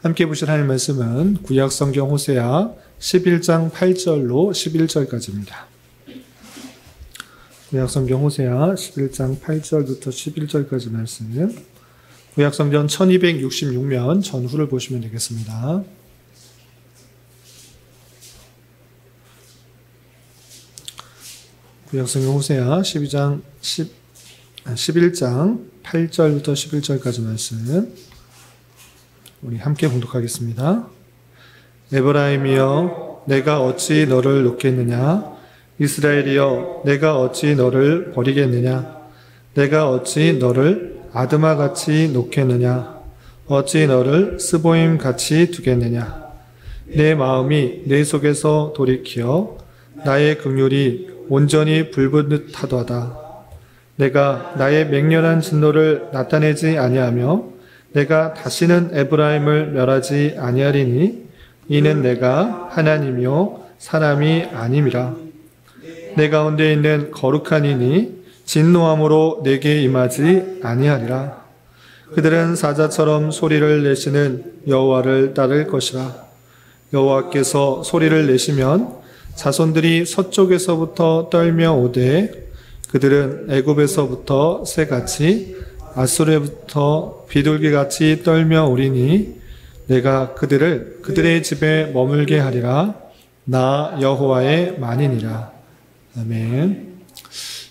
함께 보실 하나님 말씀은 구약 성경 호세아 11장 8절로 11절까지입니다. 구약 성경 호세아 11장 8절부터 11절까지 말씀. 구약 성경 1266면 전후를 보시면 되겠습니다. 구약 성경 호세아 11장 8절부터 11절까지 말씀. 우리 함께 봉독하겠습니다. 에브라임이여, 내가 어찌 너를 놓겠느냐? 이스라엘이여, 내가 어찌 너를 버리겠느냐? 내가 어찌 너를 아드마같이 놓겠느냐? 어찌 너를 스보임같이 두겠느냐? 내 마음이 내 속에서 돌이키어 나의 긍휼이 온전히 불붙듯 하도다. 내가 나의 맹렬한 진노를 나타내지 아니하며 내가 다시는 에브라임을 멸하지 아니하리니 이는 내가 하나님이요 사람이 아님이라. 내 가운데 있는 거룩한 이니 진노함으로 내게 임하지 아니하리라. 그들은 사자처럼 소리를 내시는 여호와를 따를 것이라. 여호와께서 소리를 내시면 자손들이 서쪽에서부터 떨며 오되 그들은 애굽에서부터 새같이 아수르에부터 비둘기같이 떨며 오리니 내가 그들을 그들의 집에 머물게 하리라. 나 여호와의 만이니라. 아멘.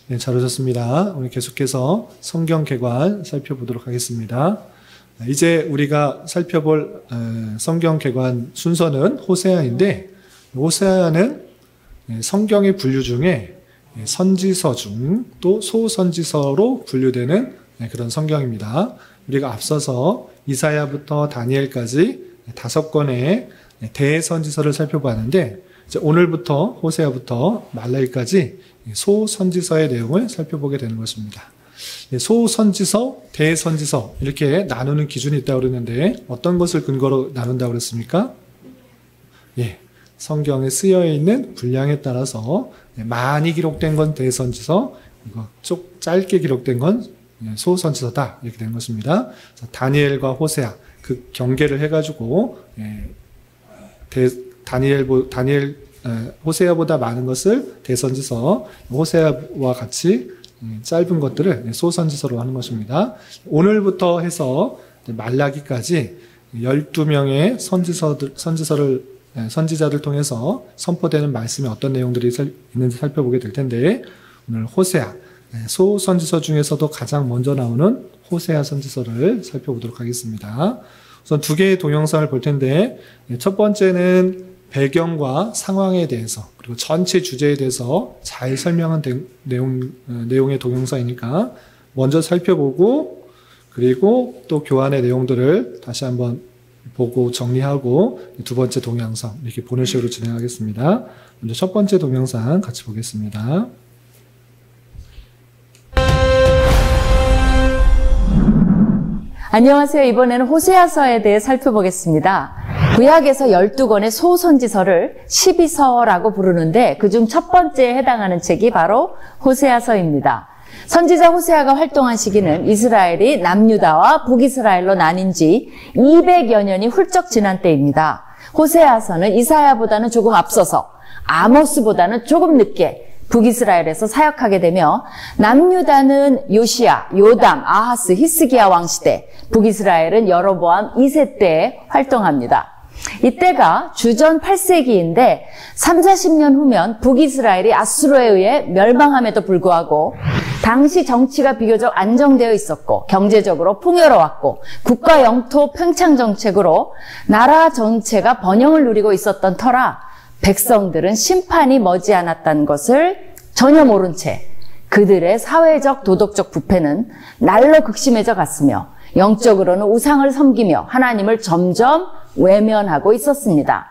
네, 잘 오셨습니다. 오늘 계속해서 성경 개관 살펴보도록 하겠습니다. 이제 우리가 살펴볼 성경 개관 순서는 호세아인데, 호세아는 성경의 분류 중에 선지서 중 또 소선지서로 분류되는 그런 성경입니다. 우리가 앞서서 이사야부터 다니엘까지 5권의 대선지서를 살펴봤는데, 이제 오늘부터 호세아부터 말라기까지 소선지서의 내용을 살펴보게 되는 것입니다. 소선지서, 대선지서 이렇게 나누는 기준이 있다고 그랬는데 어떤 것을 근거로 나눈다고 그랬습니까? 성경에 쓰여 있는 분량에 따라서 많이 기록된 건 대선지서, 짧게 기록된 건 소선지서다 이렇게 된 것입니다. 다니엘과 호세아 그 경계를 해가지고 호세아보다 많은 것을 대선지서, 호세아와 같이 짧은 것들을 소선지서로 하는 것입니다. 오늘부터 해서 말라기까지 12명의 선지자들 통해서 선포되는 말씀에 어떤 내용들이 있는지 살펴보게 될 텐데, 오늘 호세아, 소선지서 중에서도 가장 먼저 나오는 호세아 선지서를 살펴보도록 하겠습니다. 우선 두 개의 동영상을 볼 텐데, 첫 번째는 배경과 상황에 대해서, 그리고 전체 주제에 대해서 잘 설명한 내용의 동영상이니까 먼저 살펴보고, 그리고 또 교환의 내용들을 다시 한번 보고 정리하고 두 번째 동영상 이렇게 보는 식으로 진행하겠습니다. 먼저 첫 번째 동영상 같이 보겠습니다. 안녕하세요. 이번에는 호세아서에 대해 살펴보겠습니다. 구약에서 12권의 소선지서를 12서라고 부르는데 그중 첫 번째에 해당하는 책이 바로 호세아서입니다. 선지자 호세아가 활동한 시기는 이스라엘이 남유다와 북이스라엘로 나뉜 지 200여 년이 훌쩍 지난 때입니다. 호세아서는 이사야보다는 조금 앞서서 아모스보다는 조금 늦게 북이스라엘에서 사역하게 되며, 남유다는 요시야, 요담, 아하스, 히스기야 왕 시대, 북이스라엘은 여로보암 2세 때에 활동합니다. 이때가 주전 8세기인데 30-40년 후면 북이스라엘이 아수르에 의해 멸망함에도 불구하고 당시 정치가 비교적 안정되어 있었고 경제적으로 풍요로웠고 국가 영토 팽창 정책으로 나라 전체가 번영을 누리고 있었던 터라 백성들은 심판이 머지않았다는 것을 전혀 모른 채 그들의 사회적 도덕적 부패는 날로 극심해져 갔으며 영적으로는 우상을 섬기며 하나님을 점점 외면하고 있었습니다.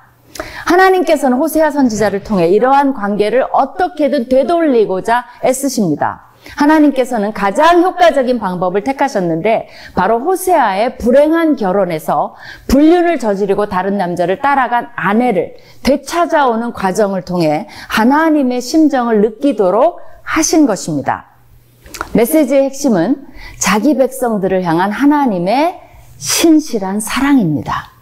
하나님께서는 호세아 선지자를 통해 이러한 관계를 어떻게든 되돌리고자 애쓰십니다. 하나님께서는 가장 효과적인 방법을 택하셨는데 바로 호세아의 불행한 결혼에서 불륜을 저지르고 다른 남자를 따라간 아내를 되찾아오는 과정을 통해 하나님의 심정을 느끼도록 하신 것입니다. 메시지의 핵심은 자기 백성들을 향한 하나님의 신실한 사랑입니다.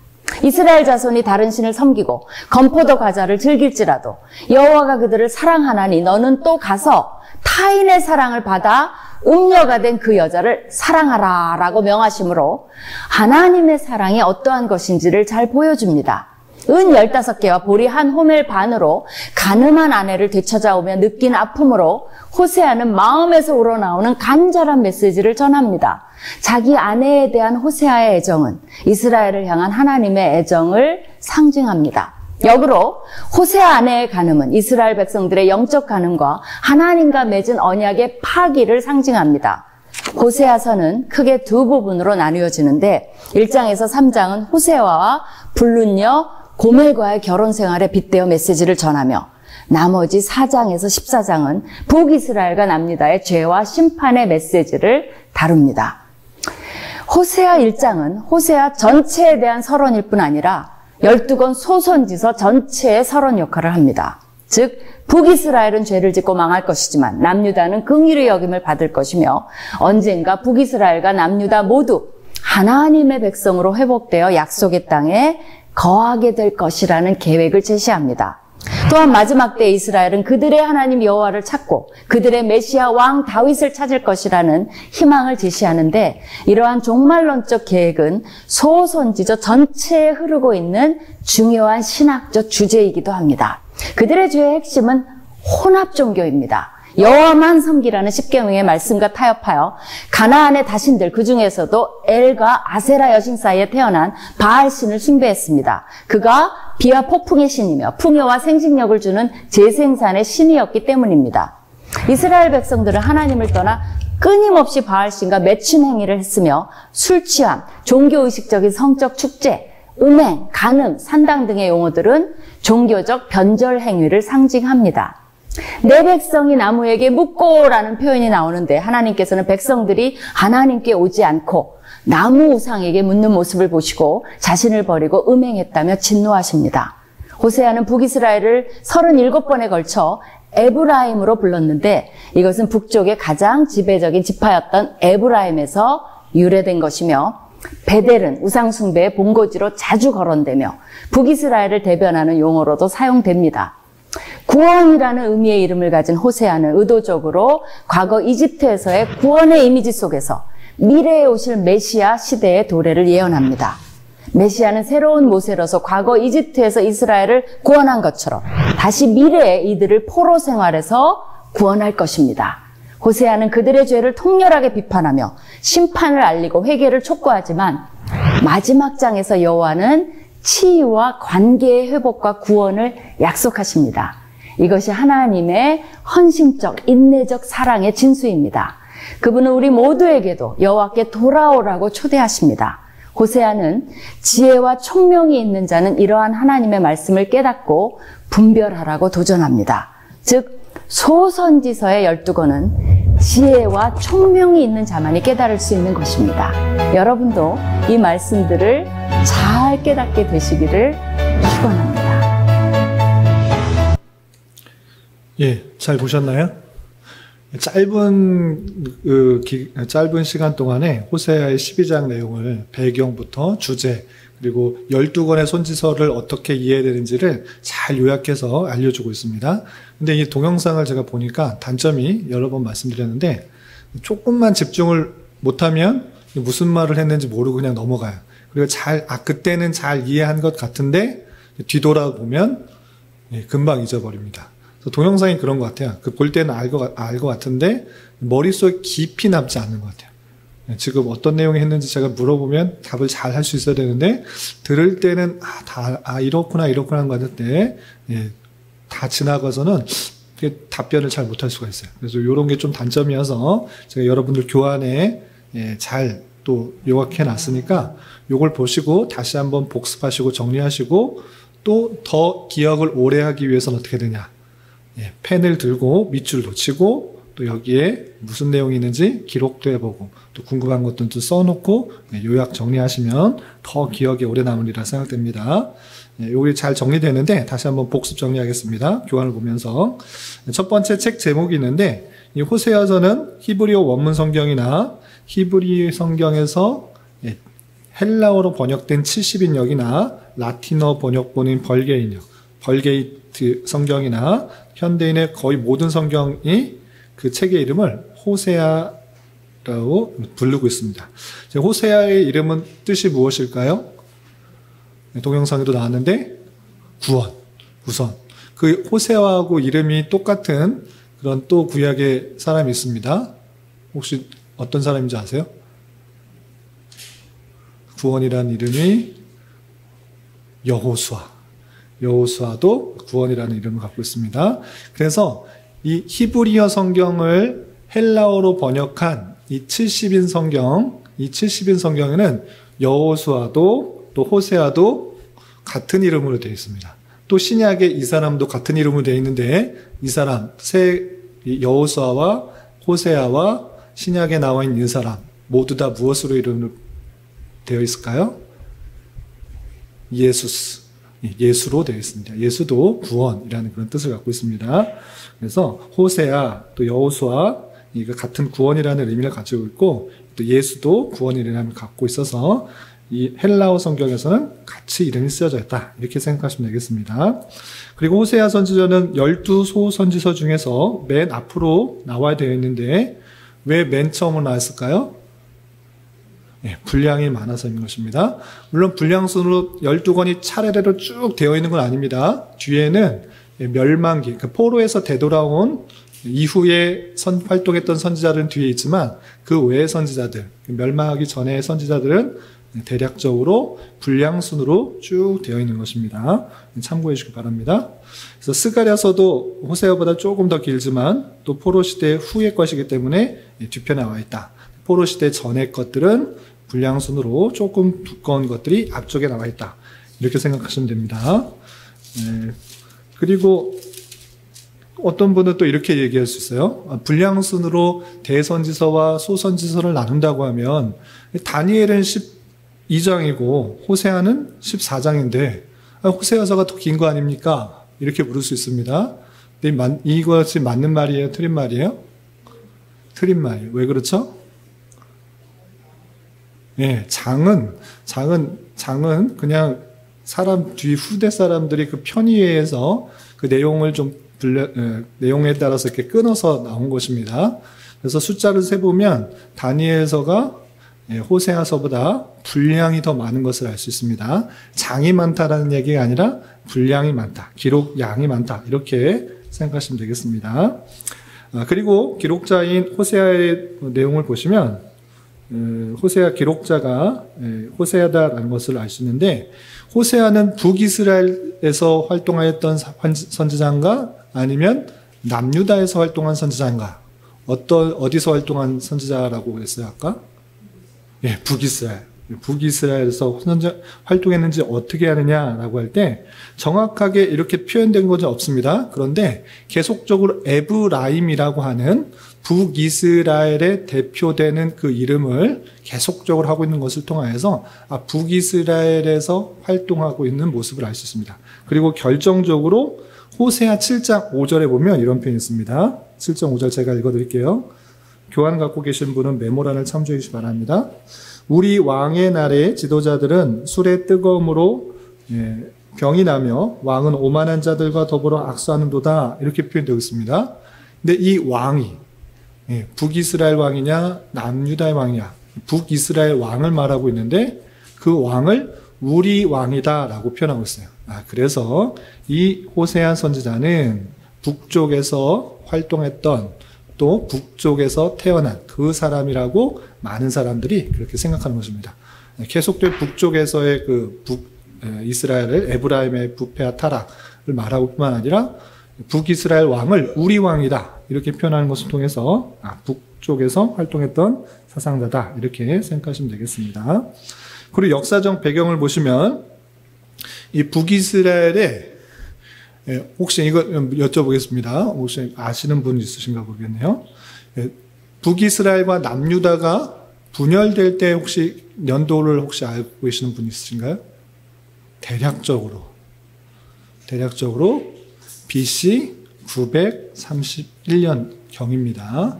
이스라엘 자손이 다른 신을 섬기고 건포도 과자를 즐길지라도 여호와가 그들을 사랑하나니 너는 또 가서 타인의 사랑을 받아 음녀가 된 그 여자를 사랑하라 라고 명하시므로 하나님의 사랑이 어떠한 것인지를 잘 보여줍니다. 은 15개와 보리 한 호멜 반으로 가늠한 아내를 되찾아오며 느낀 아픔으로 호세아는 마음에서 우러나오는 간절한 메시지를 전합니다. 자기 아내에 대한 호세아의 애정은 이스라엘을 향한 하나님의 애정을 상징합니다. 역으로 호세아 아내의 간음은 이스라엘 백성들의 영적 간음과 하나님과 맺은 언약의 파기를 상징합니다. 호세아서는 크게 두 부분으로 나누어지는데 1장에서 3장은 호세아와 불륜녀 고멜과의 결혼 생활에 빗대어 메시지를 전하며 나머지 4장에서 14장은 북이스라엘과 남유다의 죄와 심판의 메시지를 다룹니다. 호세아 1장은 호세아 전체에 대한 서론일 뿐 아니라 12권 소선지서 전체의 서론 역할을 합니다. 즉 북이스라엘은 죄를 짓고 망할 것이지만 남유다는 긍휼의 여김을 받을 것이며 언젠가 북이스라엘과 남유다 모두 하나님의 백성으로 회복되어 약속의 땅에 거하게 될 것이라는 계획을 제시합니다. 또한 마지막 때 이스라엘은 그들의 하나님 여호와를 찾고 그들의 메시아 왕 다윗을 찾을 것이라는 희망을 제시하는데 이러한 종말론적 계획은 소선지서 전체에 흐르고 있는 중요한 신학적 주제이기도 합니다. 그들의 죄의 핵심은 혼합 종교입니다. 여호와만 섬기라는 십계명의 말씀과 타협하여 가나안의 다신들 그 중에서도 엘과 아세라 여신 사이에 태어난 바알신을 숭배했습니다. 그가 비와 폭풍의 신이며 풍요와 생식력을 주는 재생산의 신이었기 때문입니다. 이스라엘 백성들은 하나님을 떠나 끊임없이 바알신과 맺힌 행위를 했으며 술 취함, 종교의식적인 성적 축제, 음행, 간음, 산당 등의 용어들은 종교적 변절 행위를 상징합니다. 내 백성이 나무에게 묻고라는 표현이 나오는데 하나님께서는 백성들이 하나님께 오지 않고 나무 우상에게 묻는 모습을 보시고 자신을 버리고 음행했다며 진노하십니다. 호세아는 북이스라엘을 37번에 걸쳐 에브라임으로 불렀는데 이것은 북쪽의 가장 지배적인 지파였던 에브라임에서 유래된 것이며 베델은 우상숭배의 본거지로 자주 거론되며 북이스라엘을 대변하는 용어로도 사용됩니다. 구원이라는 의미의 이름을 가진 호세아는 의도적으로 과거 이집트에서의 구원의 이미지 속에서 미래에 오실 메시아 시대의 도래를 예언합니다. 메시아는 새로운 모세로서 과거 이집트에서 이스라엘을 구원한 것처럼 다시 미래에 이들을 포로 생활에서 구원할 것입니다. 호세아는 그들의 죄를 통렬하게 비판하며 심판을 알리고 회개를 촉구하지만 마지막 장에서 여호와는 치유와 관계의 회복과 구원을 약속하십니다. 이것이 하나님의 헌신적, 인내적 사랑의 진수입니다. 그분은 우리 모두에게도 여호와께 돌아오라고 초대하십니다. 호세아는 지혜와 총명이 있는 자는 이러한 하나님의 말씀을 깨닫고 분별하라고 도전합니다. 즉 소선지서의 12권은 지혜와 총명이 있는 자만이 깨달을 수 있는 것입니다. 여러분도 이 말씀들을 잘 깨닫게 되시기를 축원합니다. 예, 잘 보셨나요? 짧은 시간 동안에 호세아의 12장 내용을 배경부터 주제 그리고 12권의 손지서를 어떻게 이해해야 되는지를 잘 요약해서 알려주고 있습니다. 근데 이 동영상을 제가 보니까 단점이 여러 번 말씀드렸는데 조금만 집중을 못하면 무슨 말을 했는지 모르고 그냥 넘어가요. 그리고 그때는 잘 이해한 것 같은데 뒤돌아보면 금방 잊어버립니다. 동영상이 그런 것 같아요. 볼 때는 알 것 같은데 머릿속에 깊이 남지 않는 것 같아요. 지금 어떤 내용이 했는지 제가 물어보면 답을 잘 할 수 있어야 되는데 들을 때는 이렇구나 하는 것 같은데 다 지나가서는 답변을 잘 못할 수가 있어요. 그래서 이런 게 좀 단점이어서 제가 여러분들 교환에 잘 또 요약해 놨으니까 요걸 보시고 다시 한번 복습하시고 정리하시고 또 더 기억을 오래 하기 위해서는 어떻게 되냐. 펜을 들고 밑줄 놓치고 또 여기에 무슨 내용이 있는지 기록도 해보고 또 궁금한 것들도 써놓고 요약 정리하시면 더 기억에 오래 남으리라 생각됩니다. 요게 잘 정리되는데 다시 한번 복습 정리하겠습니다. 교환을 보면서 첫 번째 책 제목이 있는데 이 호세아서는 히브리어 원문 성경이나 히브리 성경에서 헬라어로 번역된 70인역이나 라틴어 번역본인 벌게이트 성경이나 현대인의 거의 모든 성경이 그 책의 이름을 호세아라고 부르고 있습니다. 호세아의 이름은 뜻이 무엇일까요? 동영상에도 나왔는데 구원, 구선. 그 호세아하고 이름이 똑같은 그런 또 구약의 사람이 있습니다. 혹시 어떤 사람인지 아세요? 구원이라는 이름이 여호수아. 여호수아도 구원이라는 이름을 갖고 있습니다. 그래서 이 히브리어 성경을 헬라어로 번역한 이 70인 성경에는 여호수아도 또 호세아도 같은 이름으로 되어 있습니다. 또 신약에 이 사람도 같은 이름으로 되어 있는데 이 사람 여호수아와 호세아와 신약에 나와 있는 이 사람 모두 다 무엇으로 이름을 되어 있을까요? 예수로 되어 있습니다. 예수도 구원이라는 그런 뜻을 갖고 있습니다. 그래서 호세아 또 여호수아 이가 같은 구원이라는 의미를 가지고 있고 또 예수도 구원이라는 의미를 갖고 있어서 이 헬라어 성경에서는 같이 이름이 쓰여져 있다. 이렇게 생각하시면 되겠습니다. 그리고 호세아 선지서는 12소 선지서 중에서 맨 앞으로 나와야 되어 있는데 왜 맨 처음으로 나왔을까요? 분량이 많아서인 것입니다. 물론 분량순으로 12권이 차례대로 쭉 되어 있는 건 아닙니다. 뒤에는 멸망기, 포로에서 되돌아온 이후에 활동했던 선지자들은 뒤에 있지만 그 외의 선지자들, 멸망하기 전의 선지자들은 대략적으로 분량순으로 쭉 되어 있는 것입니다. 참고해 주시기 바랍니다. 그래서 스가랴서도 호세아보다 조금 더 길지만 또 포로 시대 후의 것이기 때문에 뒤편에 나와 있다. 포로 시대 전의 것들은 분량순으로 조금 두꺼운 것들이 앞쪽에 나와 있다. 이렇게 생각하시면 됩니다. 그리고 어떤 분은 또 이렇게 얘기할 수 있어요. 분량순으로 대선지서와 소선지서를 나눈다고 하면 다니엘은 12장이고 호세아는 14장인데 호세아서가 더 긴 거 아닙니까? 이렇게 물을 수 있습니다. 근데 이것이 맞는 말이에요? 틀린 말이에요? 틀린 말이에요. 왜 그렇죠? 장은 그냥 후대 사람들이 그 편의에서 그 내용을 내용에 따라서 이렇게 끊어서 나온 것입니다. 그래서 숫자를 세보면 다니엘서가 호세아서보다 분량이 더 많은 것을 알 수 있습니다. 장이 많다라는 얘기가 아니라 분량이 많다, 기록 양이 많다 이렇게 생각하시면 되겠습니다. 그리고 기록자인 호세아의 내용을 보시면 호세아 기록자가 호세아다라는 것을 알 수 있는데 호세아는 북이스라엘에서 활동하였던 선지자인가 아니면 남유다에서 활동한 선지자인가 어디서 활동한 선지자라고 그랬어요 아까? 북이스라엘에서 활동했는지 어떻게 하느냐라고 할 때 정확하게 이렇게 표현된 것은 없습니다. 그런데 계속적으로 에브라임이라고 하는 북이스라엘에 대표되는 그 이름을 계속적으로 하고 있는 것을 통하여서 북이스라엘에서 활동하고 있는 모습을 알 수 있습니다. 그리고 결정적으로 호세아 7장 5절에 보면 이런 표현이 있습니다. 7장 5절 제가 읽어드릴게요. 교환 갖고 계신 분은 메모란을 참조해 주시기 바랍니다. 우리 왕의 날에 지도자들은 술의 뜨거움으로 병이 나며 왕은 오만한 자들과 더불어 악수하는도다 이렇게 표현되어 있습니다. 근데 이 왕이 북이스라엘 왕이냐 남유다의 왕이냐 북이스라엘 왕을 말하고 있는데 그 왕을 우리 왕이다 라고 표현하고 있어요. 그래서 이 호세아 선지자는 북쪽에서 활동했던 또 북쪽에서 태어난 그 사람이라고 많은 사람들이 그렇게 생각하는 것입니다. 계속된 북쪽에서의 이스라엘을 에브라임의 부패와 타락을 말하고 뿐만 아니라 북이스라엘 왕을 우리 왕이다 이렇게 표현하는 것을 통해서 북쪽에서 활동했던 사상자다 이렇게 생각하시면 되겠습니다. 그리고 역사적 배경을 보시면 이 북이스라엘에 혹시 이거 여쭤보겠습니다. 혹시 아시는 분 있으신가 모르겠네요. 북이스라엘과 남유다가 분열될 때 혹시 연도를 혹시 알고 계시는 분 있으신가요? 대략적으로 BC 931년 경입니다.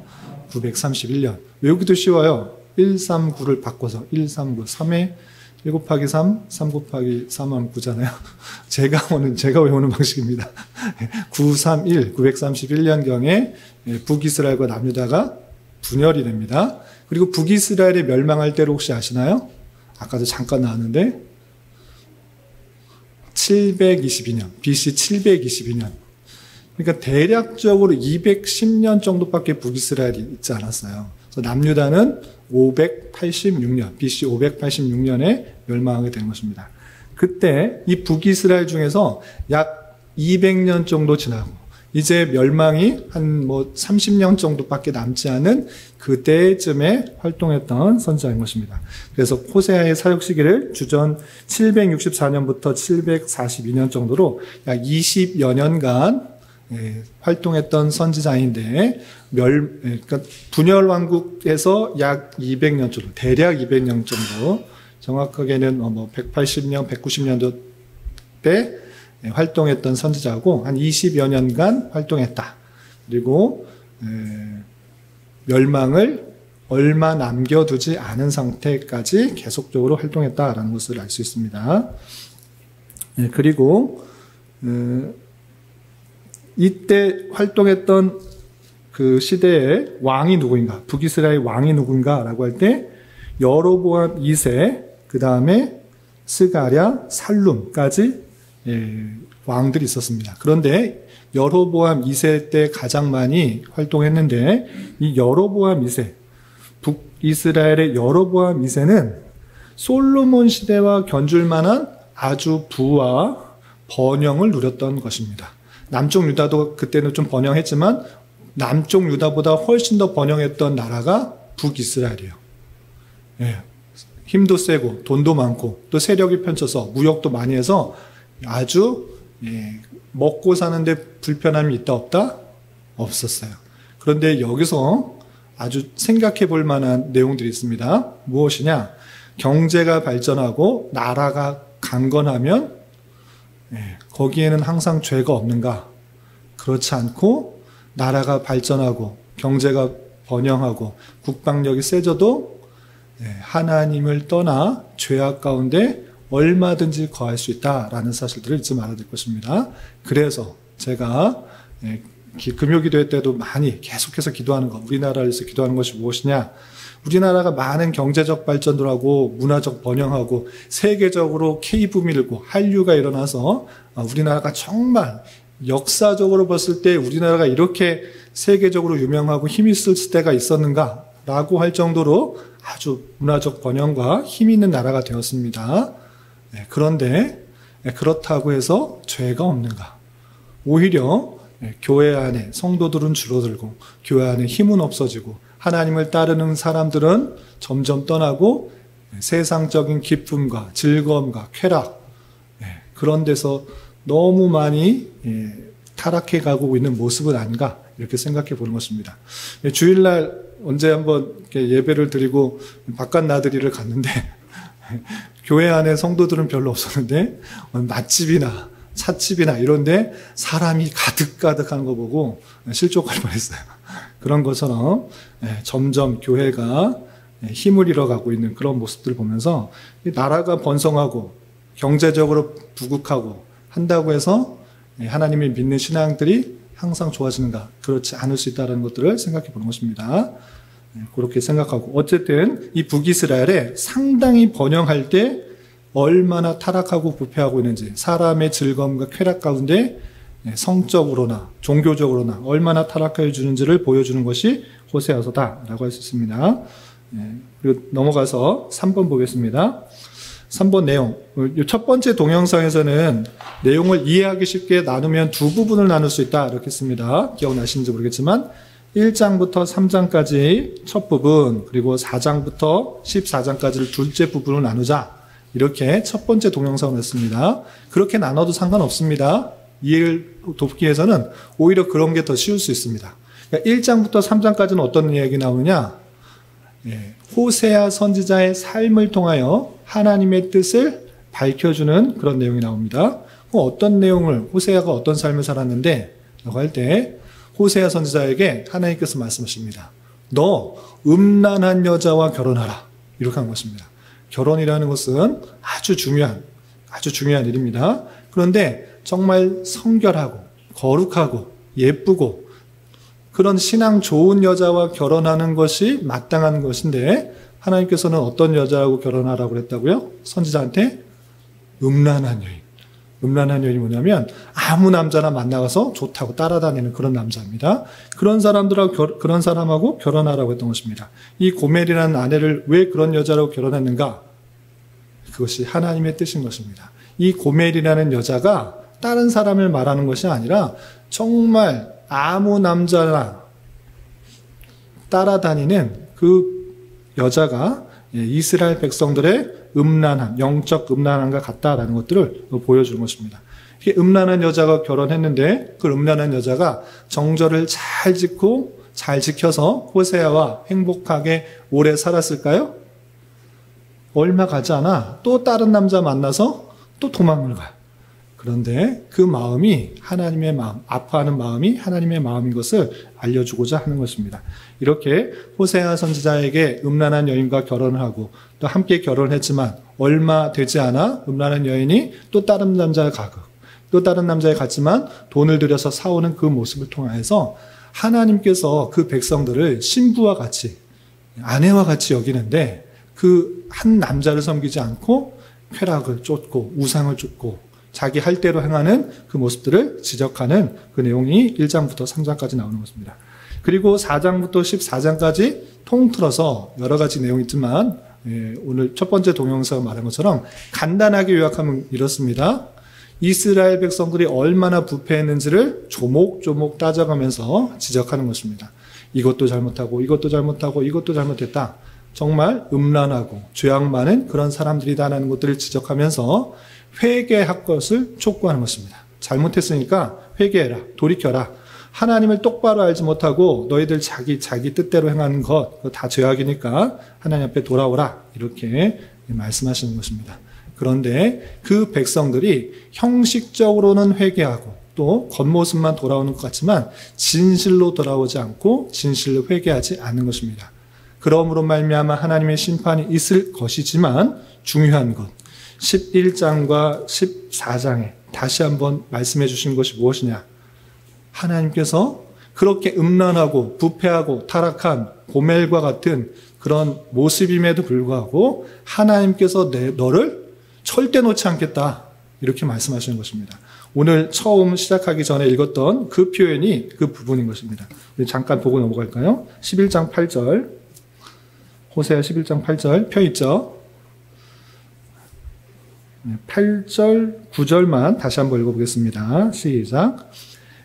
931년. 외우기도 쉬워요. 139를 바꿔서 139, 3의 1 곱하기 3, 3 곱하기 3하면 9잖아요. 제가 외우는 방식입니다. 931, 931년경에 북이스라엘과 남유다가 분열이 됩니다. 그리고 북이스라엘이 멸망할 때를 혹시 아시나요? 아까도 잠깐 나왔는데 722년, BC 722년. 그러니까 대략적으로 210년 정도밖에 북이스라엘이 있지 않았어요. 그래서 남유다는 586년, BC 586년에 멸망하게 된 것입니다. 그때 이 북이스라엘 중에서 약 200년 정도 지나고 이제 멸망이 한 30년 정도밖에 남지 않은 그때쯤에 활동했던 선지자인 것입니다. 그래서 호세아의 사역 시기를 주전 764년부터 742년 정도로 약 20여 년간 활동했던 선지자인데 그러니까 분열 왕국에서 약 200년 정도, 대략 200년 정도, 정확하게는 180년, 190년도 때 활동했던 선지자고 한 20여 년간 활동했다. 그리고 멸망을 얼마 남겨두지 않은 상태까지 계속적으로 활동했다라는 것을 알 수 있습니다. 그리고 이때 활동했던 그 시대의 왕이 누구인가, 북이스라엘 왕이 누구인가라고 할 때 여로보암 2세, 그 다음에 스가랴, 살룸까지 왕들이 있었습니다. 그런데 여로보암 2세 때 가장 많이 활동했는데 이 여로보암 2세, 북이스라엘의 여로보암 2세는 솔로몬 시대와 견줄 만한 아주 부와 번영을 누렸던 것입니다. 남쪽 유다도 그때는 좀 번영했지만 남쪽 유다보다 훨씬 더 번영했던 나라가 북이스라엘이에요. 힘도 세고 돈도 많고 또 세력이 펼쳐서 무역도 많이 해서 아주 먹고 사는데 불편함이 있다 없다? 없었어요. 그런데 여기서 아주 생각해 볼 만한 내용들이 있습니다. 무엇이냐? 경제가 발전하고 나라가 강건하면 거기에는 항상 죄가 없는가? 그렇지 않고 나라가 발전하고 경제가 번영하고 국방력이 세져도 하나님을 떠나 죄악 가운데 얼마든지 거할 수 있다라는 사실들을 잊지 말아야 될 것입니다. 그래서 제가 금요기도회 때도 많이 계속해서 기도하는 것, 우리나라를 위해서 기도하는 것이 무엇이냐? 우리나라가 많은 경제적 발전도 하고 문화적 번영하고 세계적으로 K붐이 일고 한류가 일어나서 우리나라가 정말 역사적으로 봤을 때 우리나라가 이렇게 세계적으로 유명하고 힘이 있을 때가 있었는가라고 할 정도로 아주 문화적 번영과 힘이 있는 나라가 되었습니다. 그런데 그렇다고 해서 죄가 없는가? 오히려 교회 안에 성도들은 줄어들고 교회 안에 힘은 없어지고 하나님을 따르는 사람들은 점점 떠나고 세상적인 기쁨과 즐거움과 쾌락 그런 데서 너무 많이 타락해 가고 있는 모습은 아닌가 이렇게 생각해 보는 것입니다. 주일날 언제 한번 예배를 드리고 바깥 나들이를 갔는데 교회 안에 성도들은 별로 없었는데 맛집이나 찻집이나 이런데 사람이 가득가득한 거 보고 실족할 뻔했어요. 그런 것처럼 점점 교회가 힘을 잃어가고 있는 그런 모습들을 보면서 나라가 번성하고 경제적으로 부국하고 한다고 해서 하나님을 믿는 신앙들이 항상 좋아지는가? 그렇지 않을 수 있다는 것들을 생각해 보는 것입니다. 그렇게 생각하고 어쨌든 이 북이스라엘에 상당히 번영할 때 얼마나 타락하고 부패하고 있는지 사람의 즐거움과 쾌락 가운데 성적으로나 종교적으로나 얼마나 타락해 주는지를 보여주는 것이 호세아서다라고 할 수 있습니다. 그리고 넘어가서 3번 보겠습니다. 3번 내용. 첫 번째 동영상에서는 내용을 이해하기 쉽게 나누면 두 부분을 나눌 수 있다 이렇게 했습니다. 기억나시는지 모르겠지만 1장부터 3장까지 첫 부분 그리고 4장부터 14장까지를 둘째 부분을 나누자 이렇게 첫 번째 동영상을 했습니다. 그렇게 나눠도 상관없습니다. 이해를 돕기 위해서는 오히려 그런 게 더 쉬울 수 있습니다. 그러니까 1장부터 3장까지는 어떤 이야기 나오느냐? 호세아 선지자의 삶을 통하여 하나님의 뜻을 밝혀주는 그런 내용이 나옵니다. 어떤 내용을 호세아가 어떤 삶을 살았는데 라고 할 때 호세아 선지자에게 하나님께서 말씀하십니다. 너 음란한 여자와 결혼하라. 이렇게 한 것입니다. 결혼이라는 것은 아주 중요한 일입니다. 그런데 정말 성결하고 거룩하고 예쁘고 그런 신앙 좋은 여자와 결혼하는 것이 마땅한 것인데 하나님께서는 어떤 여자하고 결혼하라고 그랬다고요? 선지자한테 음란한 여인. 음란한 여인이 뭐냐면 아무 남자나 만나가서 좋다고 따라다니는 그런 남자입니다. 그런 사람하고 결혼하라고 했던 것입니다. 이 고멜이라는 아내를 왜 그런 여자라고 결혼했는가? 그것이 하나님의 뜻인 것입니다. 이 고멜이라는 여자가 다른 사람을 말하는 것이 아니라 정말 아무 남자나 따라다니는 그 여자가 이스라엘 백성들의 음란함, 영적 음란함과 같다라는 것들을 보여주는 것입니다. 이게 음란한 여자가 결혼했는데 그 음란한 여자가 정절을 잘 짓고 잘 지켜서 호세아와 행복하게 오래 살았을까요? 얼마 가지 않아 또 다른 남자 만나서 또 도망을 가요. 그런데 그 마음이 하나님의 마음, 아파하는 마음이 하나님의 마음인 것을 알려주고자 하는 것입니다. 이렇게 호세아 선지자에게 음란한 여인과 결혼을 하고 또 함께 결혼을 했지만 얼마 되지 않아 음란한 여인이 또 다른 남자에 가고 또 다른 남자에 갔지만 돈을 들여서 사오는 그 모습을 통해서 하나님께서 그 백성들을 신부와 같이 아내와 같이 여기는데 그 한 남자를 섬기지 않고 쾌락을 쫓고 우상을 쫓고 자기 할 대로 행하는 그 모습들을 지적하는 그 내용이 1장부터 3장까지 나오는 것입니다. 그리고 4장부터 14장까지 통틀어서 여러 가지 내용이 있지만 오늘 첫 번째 동영상에서 말한 것처럼 간단하게 요약하면 이렇습니다. 이스라엘 백성들이 얼마나 부패했는지를 조목조목 따져가면서 지적하는 것입니다. 이것도 잘못하고 이것도 잘못하고 이것도 잘못했다. 정말 음란하고 죄악 많은 그런 사람들이다라는 것들을 지적하면서 회개할 것을 촉구하는 것입니다. 잘못했으니까 회개해라, 돌이켜라. 하나님을 똑바로 알지 못하고 너희들 자기 뜻대로 행하는 것 다 죄악이니까 하나님 앞에 돌아오라. 이렇게 말씀하시는 것입니다. 그런데 그 백성들이 형식적으로는 회개하고 또 겉모습만 돌아오는 것 같지만 진실로 돌아오지 않고 진실로 회개하지 않는 것입니다. 그러므로 말미암아 하나님의 심판이 있을 것이지만 중요한 것 11장과 14장에 다시 한번 말씀해 주신 것이 무엇이냐? 하나님께서 그렇게 음란하고 부패하고 타락한 고멜과 같은 그런 모습임에도 불구하고 하나님께서 너를 절대 놓지 않겠다 이렇게 말씀하시는 것입니다. 오늘 처음 시작하기 전에 읽었던 그 표현이 그 부분인 것입니다. 우리 잠깐 보고 넘어갈까요? 11장 8절 호세아 11장 8절 펴 있죠? 8절 9절만 다시 한번 읽어보겠습니다. 시작.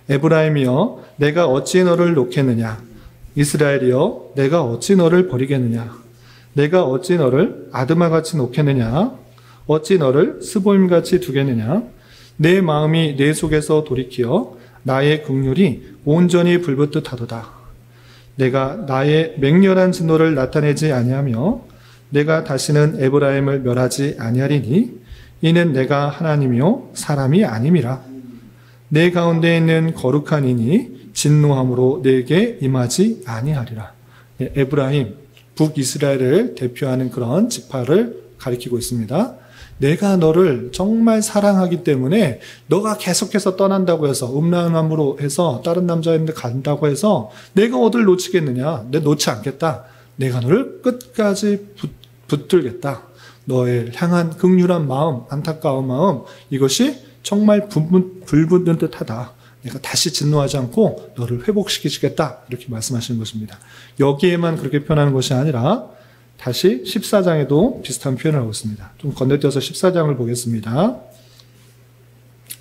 에브라임이여 내가 어찌 너를 놓겠느냐? 이스라엘이여 내가 어찌 너를 버리겠느냐? 내가 어찌 너를 아드마같이 놓겠느냐? 어찌 너를 스보임같이 두겠느냐? 내 마음이 내 속에서 돌이키어 나의 긍휼이 온전히 불붙듯 하도다. 내가 나의 맹렬한 진노를 나타내지 아니하며 내가 다시는 에브라임을 멸하지 아니하리니 이는 내가 하나님이요 사람이 아님이라. 내 가운데 있는 거룩한 이니 진노함으로 내게 임하지 아니하리라. 에브라임, 북이스라엘을 대표하는 그런 지파를 가리키고 있습니다. 내가 너를 정말 사랑하기 때문에 너가 계속해서 떠난다고 해서 음란함으로 해서 다른 남자인데 간다고 해서 내가 어딜 놓치겠느냐? 내가 놓지 않겠다. 내가 너를 끝까지 붙들겠다. 너의 향한 긍휼한 마음, 안타까운 마음 이것이 정말 불붙는 듯하다. 내가 다시 진노하지 않고 너를 회복시키시겠다. 이렇게 말씀하시는 것입니다. 여기에만 그렇게 표현하는 것이 아니라 다시 14장에도 비슷한 표현을 하고 있습니다. 좀 건너뛰어서 14장을 보겠습니다.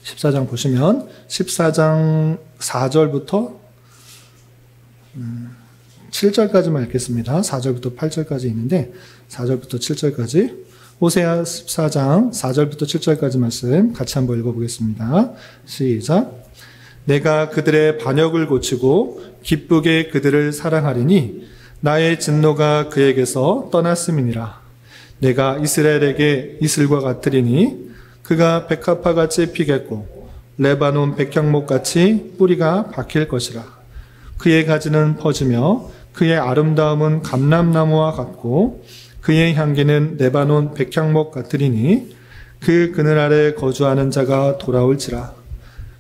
14장 보시면 14장 4절부터 7절까지만 읽겠습니다. 4절부터 8절까지 있는데 4절부터 7절까지 호세아 14장 4절부터 7절까지 말씀 같이 한번 읽어보겠습니다. 시작. 내가 그들의 반역을 고치고 기쁘게 그들을 사랑하리니 나의 진노가 그에게서 떠났음이니라. 내가 이스라엘에게 이슬과 같으리니 그가 백합화같이 피겠고 레바논 백향목같이 뿌리가 박힐 것이라. 그의 가지는 퍼지며 그의 아름다움은 감람나무와 같고 그의 향기는 레바논 백향목 같으리니 그 그늘 아래 거주하는 자가 돌아올지라.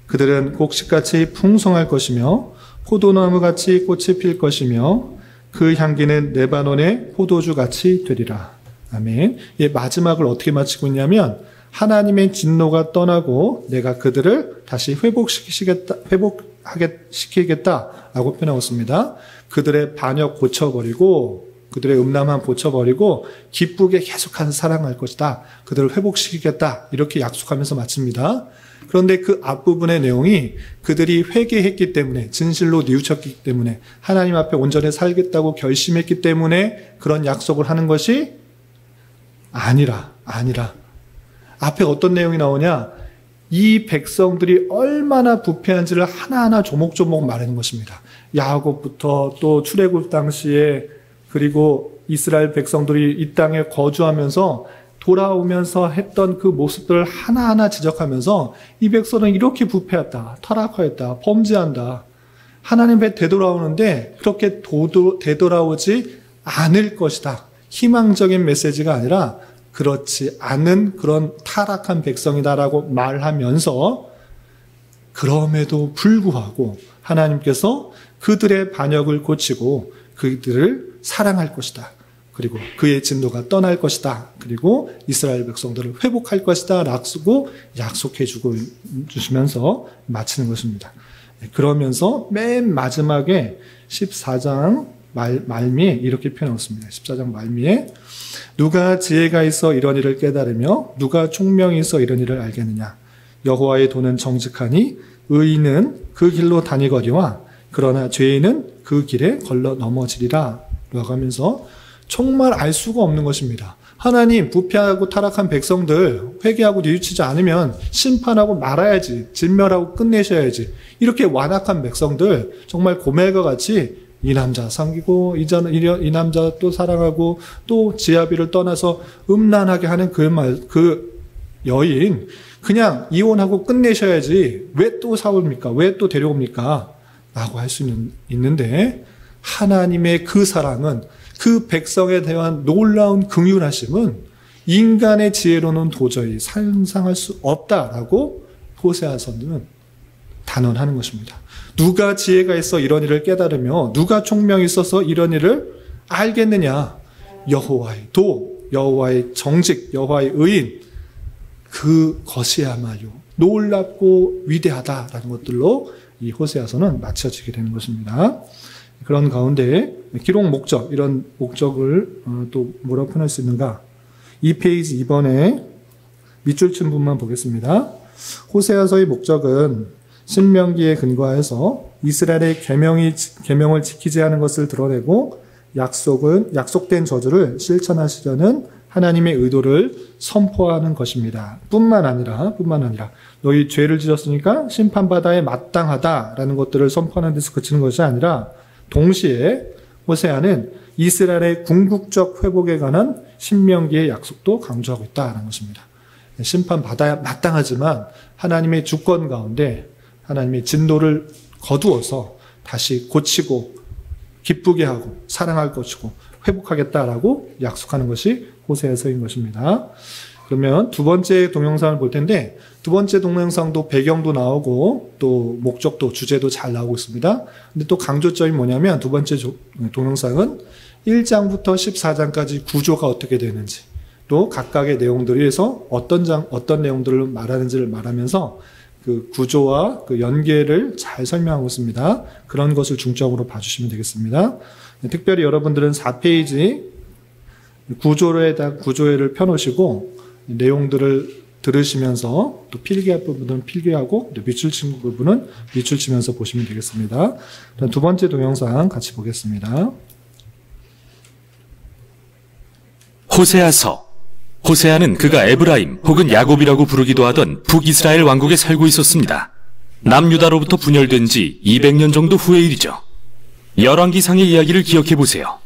그들은 곡식같이 풍성할 것이며 포도나무같이 꽃이 필 것이며 그 향기는 레바논의 포도주같이 되리라. 아멘. 예, 마지막을 어떻게 마치고 있냐면 하나님의 진노가 떠나고 내가 그들을 다시 회복시키겠다라고 표현하고 있습니다. 그들의 반역 고쳐버리고 그들의 음란함 고쳐버리고 기쁘게 계속해서 사랑할 것이다. 그들을 회복시키겠다. 이렇게 약속하면서 마칩니다. 그런데 그 앞부분의 내용이 그들이 회개했기 때문에 진실로 뉘우쳤기 때문에 하나님 앞에 온전히 살겠다고 결심했기 때문에 그런 약속을 하는 것이 아니라 앞에 어떤 내용이 나오냐? 이 백성들이 얼마나 부패한지를 하나하나 조목조목 말하는 것입니다. 야곱부터 또 출애굽 당시에 그리고 이스라엘 백성들이 이 땅에 거주하면서 돌아오면서 했던 그 모습들을 하나하나 지적하면서 이 백성은 이렇게 부패했다, 타락하였다, 범죄한다. 하나님 앞에 되돌아오는데 그렇게 되돌아오지 않을 것이다. 희망적인 메시지가 아니라 그렇지 않은 그런 타락한 백성이다라고 말하면서 그럼에도 불구하고 하나님께서 그들의 반역을 고치고 그들을 사랑할 것이다. 그리고 그의 진노가 떠날 것이다. 그리고 이스라엘 백성들을 회복할 것이다. 라고 약속해 주시면서 마치는 것입니다. 그러면서 맨 마지막에 14장 말미에 이렇게 표현했습니다. 14장 말미에 누가 지혜가 있어 이런 일을 깨달으며 누가 총명이 있어 이런 일을 알겠느냐. 여호와의 도는 정직하니 의인은 그 길로 다니거니와 그러나 죄인은 그 길에 걸러 넘어지리라. 라고 하면서 정말 알 수가 없는 것입니다. 하나님, 부패하고 타락한 백성들 회개하고 뉘우치지 않으면 심판하고 말아야지, 진멸하고 끝내셔야지. 이렇게 완악한 백성들 정말 고멜과 같이 이 남자 섬기고 이 남자 또 사랑하고 또 지아비를 떠나서 음란하게 하는 그 여인 그냥 이혼하고 끝내셔야지 왜 또 사옵니까? 왜 또 데려옵니까? 라고 할 수 있는데 하나님의 그 사랑은 그 백성에 대한 놀라운 긍휼하심은 인간의 지혜로는 도저히 상상할 수 없다라고 호세아서는 단언하는 것입니다. 누가 지혜가 있어 이런 일을 깨달으며 누가 총명이 있어서 이런 일을 알겠느냐. 여호와의 도, 여호와의 정직, 여호와의 의인 그것이야말로 놀랍고 위대하다라는 것들로 이 호세아서는 맞춰지게 되는 것입니다. 그런 가운데 기록 목적, 이런 목적을 또 뭐라고 표현할 수 있는가? 2페이지 2번에 밑줄 친 부분만 보겠습니다. 호세아서의 목적은 신명기에 근거해서 이스라엘의 계명을 지키지 않은 것을 드러내고 약속된 저주를 실천하시려는 하나님의 의도를 선포하는 것입니다. 뿐만 아니라 너희 죄를 지었으니까 심판받아야 마땅하다라는 것들을 선포하는 데서 그치는 것이 아니라 동시에 호세아는 이스라엘의 궁극적 회복에 관한 신명기의 약속도 강조하고 있다는 것입니다. 심판받아야 마땅하지만 하나님의 주권 가운데 하나님의 진노를 거두어서 다시 고치고 기쁘게 하고 사랑할 것이고 회복하겠다라고 약속하는 것이 호세아서인 것입니다. 그러면 두 번째 동영상을 볼 텐데 두 번째 동영상도 배경도 나오고 또 목적도 주제도 잘 나오고 있습니다. 근데 또 강조점이 뭐냐면 두 번째 동영상은 1장부터 14장까지 구조가 어떻게 되는지 또 각각의 내용들에서 어떤 내용들을 말하는지를 말하면서 그 구조와 그 연계를 잘 설명하고 있습니다. 그런 것을 중점으로 봐주시면 되겠습니다. 특별히 여러분들은 4페이지 구조를 펴놓으시고 내용들을 들으시면서 또 필기할 부분은 필기하고 밑줄 친 부분은 밑줄 치면서 보시면 되겠습니다. 두 번째 동영상 같이 보겠습니다. 호세아서. 호세아는 그가 에브라임 혹은 야곱이라고 부르기도 하던 북이스라엘 왕국에 살고 있었습니다. 남유다로부터 분열된 지 200년 정도 후의 일이죠. 열왕기상의 이야기를 기억해 보세요.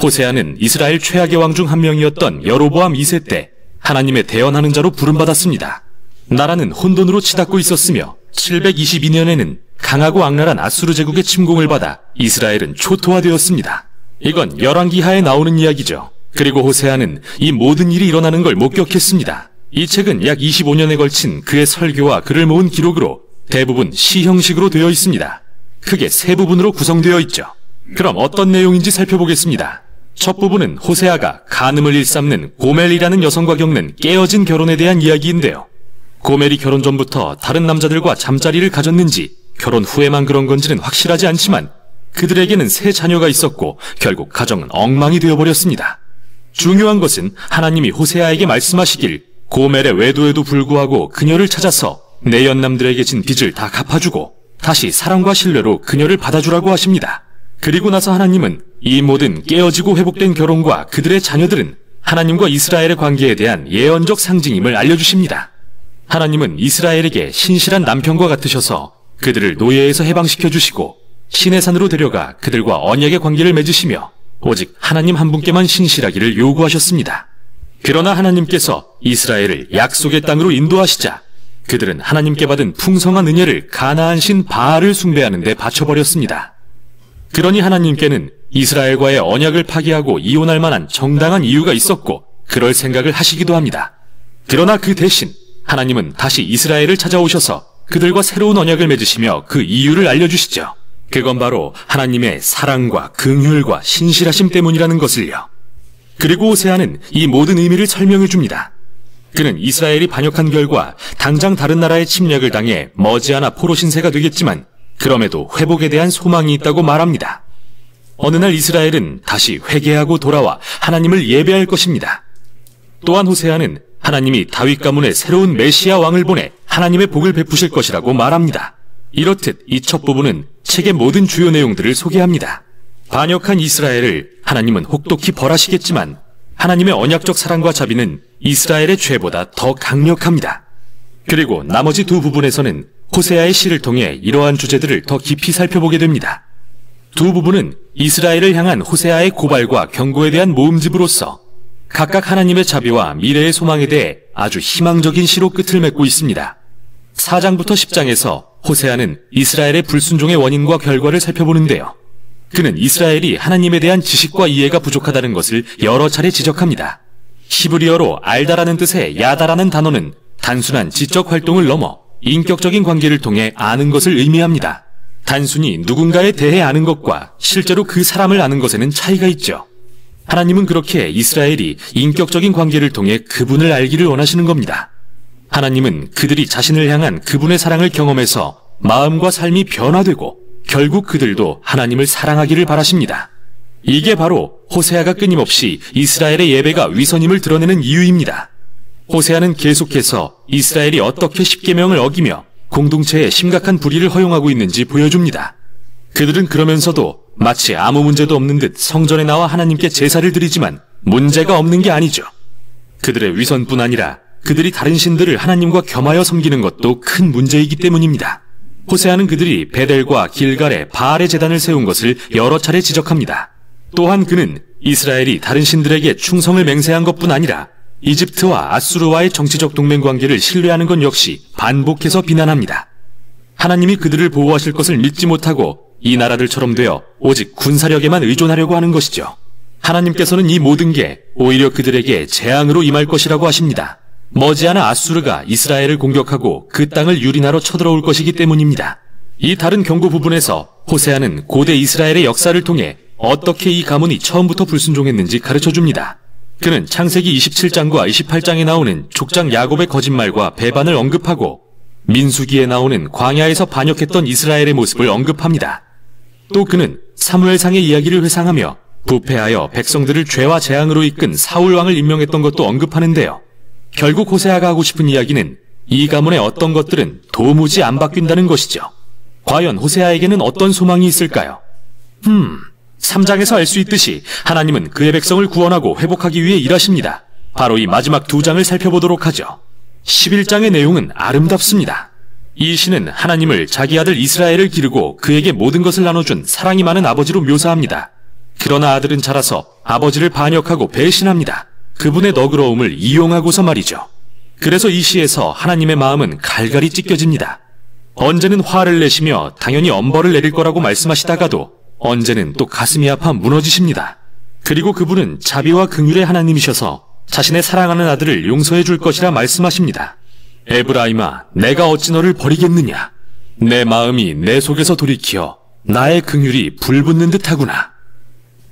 호세아는 이스라엘 최악의 왕 중 한 명이었던 여로보암 2세 때 하나님의 대언하는 자로 부름받았습니다. 나라는 혼돈으로 치닫고 있었으며 722년에는 강하고 악랄한 아수르 제국의 침공을 받아 이스라엘은 초토화되었습니다. 이건 열왕기하에 나오는 이야기죠. 그리고 호세아는 이 모든 일이 일어나는 걸 목격했습니다. 이 책은 약 25년에 걸친 그의 설교와 글을 모은 기록으로 대부분 시 형식으로 되어 있습니다. 크게 세 부분으로 구성되어 있죠. 그럼 어떤 내용인지 살펴보겠습니다. 첫 부분은 호세아가 간음을 일삼는 고멜이라는 여성과 겪는 깨어진 결혼에 대한 이야기인데요. 고멜이 결혼 전부터 다른 남자들과 잠자리를 가졌는지 결혼 후에만 그런 건지는 확실하지 않지만 그들에게는 세 자녀가 있었고 결국 가정은 엉망이 되어버렸습니다. 중요한 것은 하나님이 호세아에게 말씀하시길 고멜의 외도에도 불구하고 그녀를 찾아서 내 연남들에게 진 빚을 다 갚아주고 다시 사랑과 신뢰로 그녀를 받아주라고 하십니다. 그리고 나서 하나님은 이 모든 깨어지고 회복된 결혼과 그들의 자녀들은 하나님과 이스라엘의 관계에 대한 예언적 상징임을 알려주십니다. 하나님은 이스라엘에게 신실한 남편과 같으셔서 그들을 노예에서 해방시켜 주시고 신의 산으로 데려가 그들과 언약의 관계를 맺으시며 오직 하나님 한 분께만 신실하기를 요구하셨습니다. 그러나 하나님께서 이스라엘을 약속의 땅으로 인도하시자 그들은 하나님께 받은 풍성한 은혜를 가나안 신 바알을 숭배하는 데 바쳐버렸습니다. 그러니 하나님께는 이스라엘과의 언약을 파기하고 이혼할 만한 정당한 이유가 있었고 그럴 생각을 하시기도 합니다. 그러나 그 대신 하나님은 다시 이스라엘을 찾아오셔서 그들과 새로운 언약을 맺으시며 그 이유를 알려주시죠. 그건 바로 하나님의 사랑과 긍휼과 신실하심 때문이라는 것을요. 그리고 호세아는 이 모든 의미를 설명해 줍니다. 그는 이스라엘이 반역한 결과 당장 다른 나라의 침략을 당해 머지않아 포로 신세가 되겠지만 그럼에도 회복에 대한 소망이 있다고 말합니다. 어느 날 이스라엘은 다시 회개하고 돌아와 하나님을 예배할 것입니다. 또한 호세아는 하나님이 다윗 가문에 새로운 메시아 왕을 보내 하나님의 복을 베푸실 것이라고 말합니다. 이렇듯 이 첫 부분은 책의 모든 주요 내용들을 소개합니다. 반역한 이스라엘을 하나님은 혹독히 벌하시겠지만 하나님의 언약적 사랑과 자비는 이스라엘의 죄보다 더 강력합니다. 그리고 나머지 두 부분에서는 호세아의 시를 통해 이러한 주제들을 더 깊이 살펴보게 됩니다. 두 부분은 이스라엘을 향한 호세아의 고발과 경고에 대한 모음집으로서 각각 하나님의 자비와 미래의 소망에 대해 아주 희망적인 시로 끝을 맺고 있습니다. 4장부터 10장에서 호세아는 이스라엘의 불순종의 원인과 결과를 살펴보는데요. 그는 이스라엘이 하나님에 대한 지식과 이해가 부족하다는 것을 여러 차례 지적합니다. 히브리어로 알다라는 뜻의 야다라는 단어는 단순한 지적 활동을 넘어 인격적인 관계를 통해 아는 것을 의미합니다. 단순히 누군가에 대해 아는 것과 실제로 그 사람을 아는 것에는 차이가 있죠. 하나님은 그렇게 이스라엘이 인격적인 관계를 통해 그분을 알기를 원하시는 겁니다. 하나님은 그들이 자신을 향한 그분의 사랑을 경험해서 마음과 삶이 변화되고 결국 그들도 하나님을 사랑하기를 바라십니다. 이게 바로 호세아가 끊임없이 이스라엘의 예배가 위선임을 드러내는 이유입니다. 호세아는 계속해서 이스라엘이 어떻게 십계명을 어기며 공동체에 심각한 불의를 허용하고 있는지 보여줍니다. 그들은 그러면서도 마치 아무 문제도 없는 듯 성전에 나와 하나님께 제사를 드리지만 문제가 없는 게 아니죠. 그들의 위선뿐 아니라 그들이 다른 신들을 하나님과 겸하여 섬기는 것도 큰 문제이기 때문입니다. 호세아는 그들이 베델과 길갈에 바알의 제단을 세운 것을 여러 차례 지적합니다. 또한 그는 이스라엘이 다른 신들에게 충성을 맹세한 것뿐 아니라 이집트와 아수르와의 정치적 동맹 관계를 신뢰하는 것 역시 반복해서 비난합니다. 하나님이 그들을 보호하실 것을 믿지 못하고 이 나라들처럼 되어 오직 군사력에만 의존하려고 하는 것이죠. 하나님께서는 이 모든 게 오히려 그들에게 재앙으로 임할 것이라고 하십니다. 머지않아 아수르가 이스라엘을 공격하고 그 땅을 유린하러 쳐들어올 것이기 때문입니다. 이 다른 경고 부분에서 호세아는 고대 이스라엘의 역사를 통해 어떻게 이 가문이 처음부터 불순종했는지 가르쳐줍니다. 그는 창세기 27장과 28장에 나오는 족장 야곱의 거짓말과 배반을 언급하고 민수기에 나오는 광야에서 반역했던 이스라엘의 모습을 언급합니다. 또 그는 사무엘상의 이야기를 회상하며 부패하여 백성들을 죄와 재앙으로 이끈 사울 왕을 임명했던 것도 언급하는데요. 결국 호세아가 하고 싶은 이야기는 이 가문의 어떤 것들은 도무지 안 바뀐다는 것이죠. 과연 호세아에게는 어떤 소망이 있을까요? 3장에서 알 수 있듯이 하나님은 그의 백성을 구원하고 회복하기 위해 일하십니다. 바로 이 마지막 두 장을 살펴보도록 하죠. 11장의 내용은 아름답습니다. 이 시는 하나님을 자기 아들 이스라엘을 기르고 그에게 모든 것을 나눠준 사랑이 많은 아버지로 묘사합니다. 그러나 아들은 자라서 아버지를 반역하고 배신합니다. 그분의 너그러움을 이용하고서 말이죠. 그래서 이 시에서 하나님의 마음은 갈갈이 찢겨집니다. 언제는 화를 내시며 당연히 엄벌을 내릴 거라고 말씀하시다가도 언제는 또 가슴이 아파 무너지십니다. 그리고 그분은 자비와 긍휼의 하나님이셔서 자신의 사랑하는 아들을 용서해 줄 것이라 말씀하십니다. 에브라임아, 내가 어찌 너를 버리겠느냐? 내 마음이 내 속에서 돌이키어 나의 긍휼이 불붙는 듯하구나.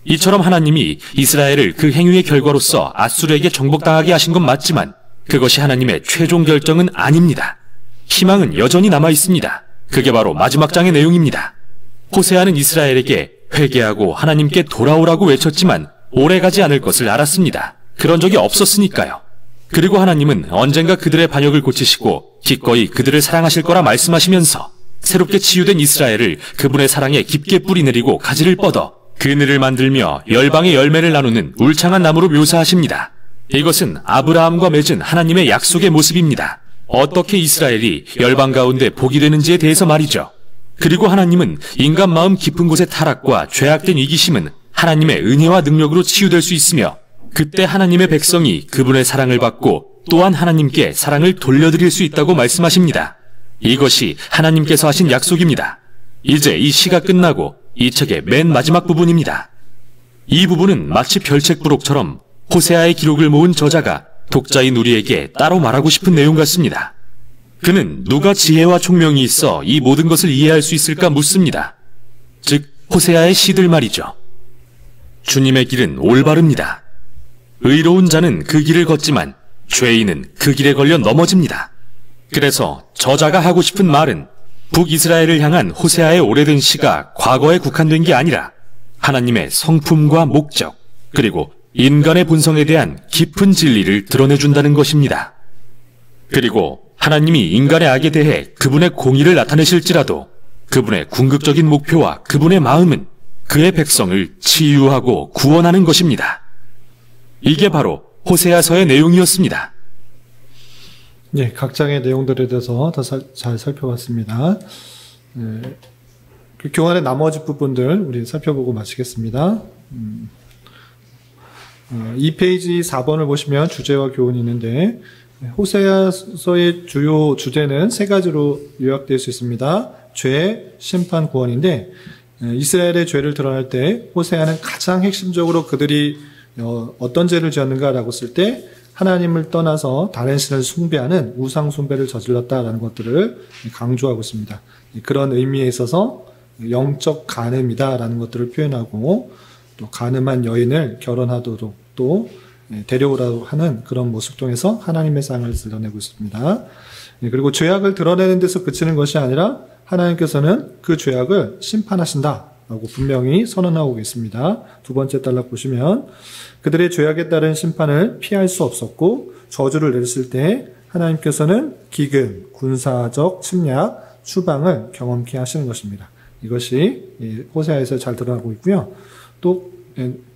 이처럼 하나님이 이스라엘을 그 행위의 결과로서 앗수르에게 정복당하게 하신 건 맞지만 그것이 하나님의 최종 결정은 아닙니다. 희망은 여전히 남아 있습니다. 그게 바로 마지막 장의 내용입니다. 호세아는 이스라엘에게 회개하고 하나님께 돌아오라고 외쳤지만 오래가지 않을 것을 알았습니다. 그런 적이 없었으니까요. 그리고 하나님은 언젠가 그들의 반역을 고치시고 기꺼이 그들을 사랑하실 거라 말씀하시면서 새롭게 치유된 이스라엘을 그분의 사랑에 깊게 뿌리내리고 가지를 뻗어 그늘을 만들며 열방의 열매를 나누는 울창한 나무로 묘사하십니다. 이것은 아브라함과 맺은 하나님의 약속의 모습입니다. 어떻게 이스라엘이 열방 가운데 복이 되는지에 대해서 말이죠. 그리고 하나님은 인간 마음 깊은 곳의 타락과 죄악된 이기심은 하나님의 은혜와 능력으로 치유될 수 있으며 그때 하나님의 백성이 그분의 사랑을 받고 또한 하나님께 사랑을 돌려드릴 수 있다고 말씀하십니다. 이것이 하나님께서 하신 약속입니다. 이제 이 시가 끝나고 이 책의 맨 마지막 부분입니다. 이 부분은 마치 별책부록처럼 호세아의 기록을 모은 저자가 독자인 우리에게 따로 말하고 싶은 내용 같습니다. 그는 누가 지혜와 총명이 있어 이 모든 것을 이해할 수 있을까 묻습니다. 즉 호세아의 시들 말이죠. 주님의 길은 올바릅니다. 의로운 자는 그 길을 걷지만 죄인은 그 길에 걸려 넘어집니다. 그래서 저자가 하고 싶은 말은 북이스라엘을 향한 호세아의 오래된 시가 과거에 국한된 게 아니라 하나님의 성품과 목적 그리고 인간의 본성에 대한 깊은 진리를 드러내준다는 것입니다. 그리고 하나님이 인간의 악에 대해 그분의 공의를 나타내실지라도 그분의 궁극적인 목표와 그분의 마음은 그의 백성을 치유하고 구원하는 것입니다. 이게 바로 호세아서의 내용이었습니다. 네, 각 장의 내용들에 대해서 더 잘 살펴봤습니다. 그 교환의 나머지 부분들 우리 살펴보고 마치겠습니다. 2페이지 4번을 보시면 주제와 교훈이 있는데 호세아서의 주요 주제는 세 가지로 요약될 수 있습니다. 죄, 심판, 구원인데 이스라엘의 죄를 드러날 때 호세아는 가장 핵심적으로 그들이 어떤 죄를 지었는가라고 쓸 때 하나님을 떠나서 다른 신을 숭배하는 우상 숭배를 저질렀다라는 것들을 강조하고 있습니다. 그런 의미에 있어서 영적 간음이다라는 것들을 표현하고 또 간음한 여인을 결혼하도록 또 데려오라고 하는 그런 모습 통해서 하나님의 사랑을 드러내고 있습니다. 그리고 죄악을 드러내는 데서 그치는 것이 아니라 하나님께서는 그 죄악을 심판하신다라고 분명히 선언하고 계십니다. 두 번째 단락 보시면 그들의 죄악에 따른 심판을 피할 수 없었고 저주를 내렸을 때 하나님께서는 기근, 군사적 침략, 추방을 경험케 하시는 것입니다. 이것이 호세아에서 잘 드러나고 있고요. 또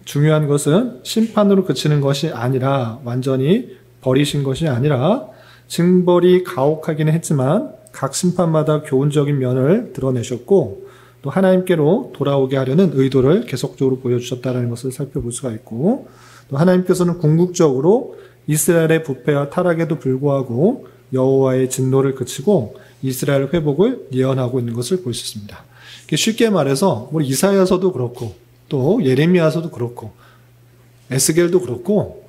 중요한 것은 심판으로 그치는 것이 아니라 완전히 버리신 것이 아니라 징벌이 가혹하기는 했지만 각 심판마다 교훈적인 면을 드러내셨고 또 하나님께로 돌아오게 하려는 의도를 계속적으로 보여주셨다는 것을 살펴볼 수가 있고 또 하나님께서는 궁극적으로 이스라엘의 부패와 타락에도 불구하고 여호와의 진노를 그치고 이스라엘 회복을 예언하고 있는 것을 볼 수 있습니다. 쉽게 말해서 우리 이사야서도 그렇고 또 예레미야서도 그렇고 에스겔도 그렇고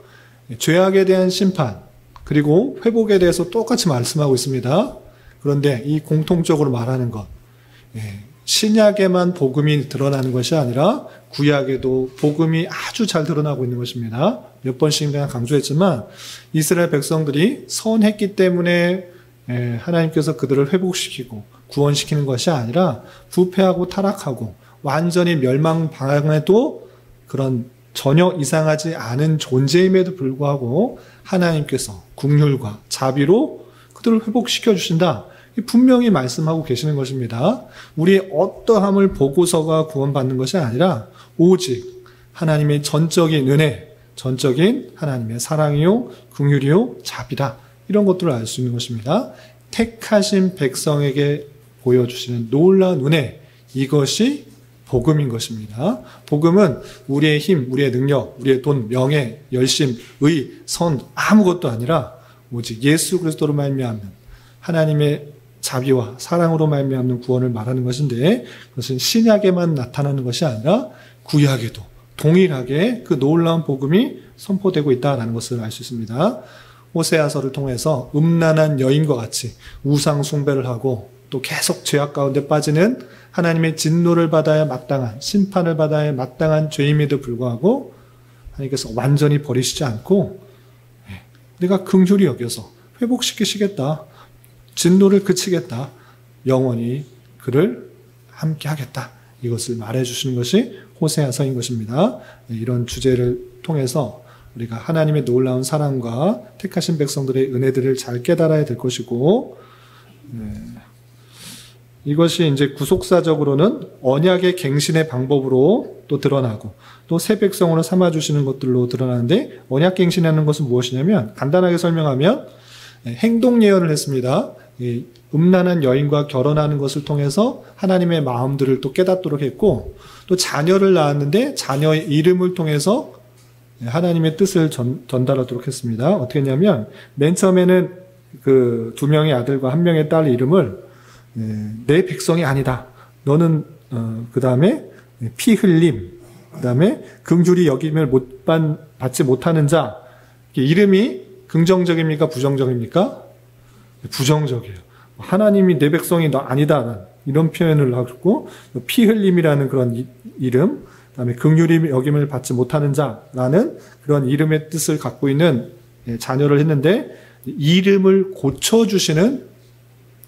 죄악에 대한 심판 그리고 회복에 대해서 똑같이 말씀하고 있습니다. 그런데 이 공통적으로 말하는 것 신약에만 복음이 드러나는 것이 아니라 구약에도 복음이 아주 잘 드러나고 있는 것입니다. 몇 번씩 내가 강조했지만 이스라엘 백성들이 선했기 때문에 하나님께서 그들을 회복시키고 구원시키는 것이 아니라 부패하고 타락하고 완전히 멸망당해도 그런 전혀 이상하지 않은 존재임에도 불구하고 하나님께서 긍휼과 자비로 그들을 회복시켜 주신다. 분명히 말씀하고 계시는 것입니다. 우리의 어떠함을 보고서가 구원받는 것이 아니라 오직 하나님의 전적인 은혜, 전적인 하나님의 사랑이요, 긍휼이요, 자비다. 이런 것들을 알 수 있는 것입니다. 택하신 백성에게 보여주시는 놀라운 은혜, 이것이 복음인 것입니다. 복음은 우리의 힘, 우리의 능력, 우리의 돈, 명예, 열심, 의, 선 아무것도 아니라 오직 예수 그리스도로 말미암는 하나님의 자비와 사랑으로 말미암는 구원을 말하는 것인데 그것은 신약에만 나타나는 것이 아니라 구약에도 동일하게 그 놀라운 복음이 선포되고 있다는 것을 알 수 있습니다. 호세아서를 통해서 음란한 여인과 같이 우상 숭배를 하고 또 계속 죄악 가운데 빠지는 하나님의 진노를 받아야 마땅한, 심판을 받아야 마땅한 죄임에도 불구하고 하나님께서 완전히 버리시지 않고 내가 긍휼히 여겨서 회복시키시겠다, 진노를 그치겠다, 영원히 그를 함께 하겠다, 이것을 말해주시는 것이 호세아서인 것입니다. 이런 주제를 통해서 우리가 하나님의 놀라운 사랑과 택하신 백성들의 은혜들을 잘 깨달아야 될 것이고, 이것이 이제 구속사적으로는 언약의 갱신의 방법으로 또 드러나고, 또 새 백성으로 삼아주시는 것들로 드러나는데, 언약 갱신이라는 것은 무엇이냐면, 간단하게 설명하면 행동 예언을 했습니다. 음란한 여인과 결혼하는 것을 통해서 하나님의 마음들을 또 깨닫도록 했고, 또 자녀를 낳았는데 자녀의 이름을 통해서 하나님의 뜻을 전달하도록 했습니다. 어떻게 했냐면, 맨 처음에는 그 2명의 아들과 1명의 딸 이름을 내 백성이 아니다, 너는 그 다음에 피 흘림, 그 다음에 긍휼히 여김을 받지 못하는 자, 이름이 긍정적입니까 부정적입니까? 부정적이에요. 하나님이 내 백성이 너 아니다, 이런 표현을 하고, 피 흘림이라는 그런 이름, 그 다음에 긍휼히 여김을 받지 못하는 자라는 그런 이름의 뜻을 갖고 있는 자녀를 했는데, 이름을 고쳐주시는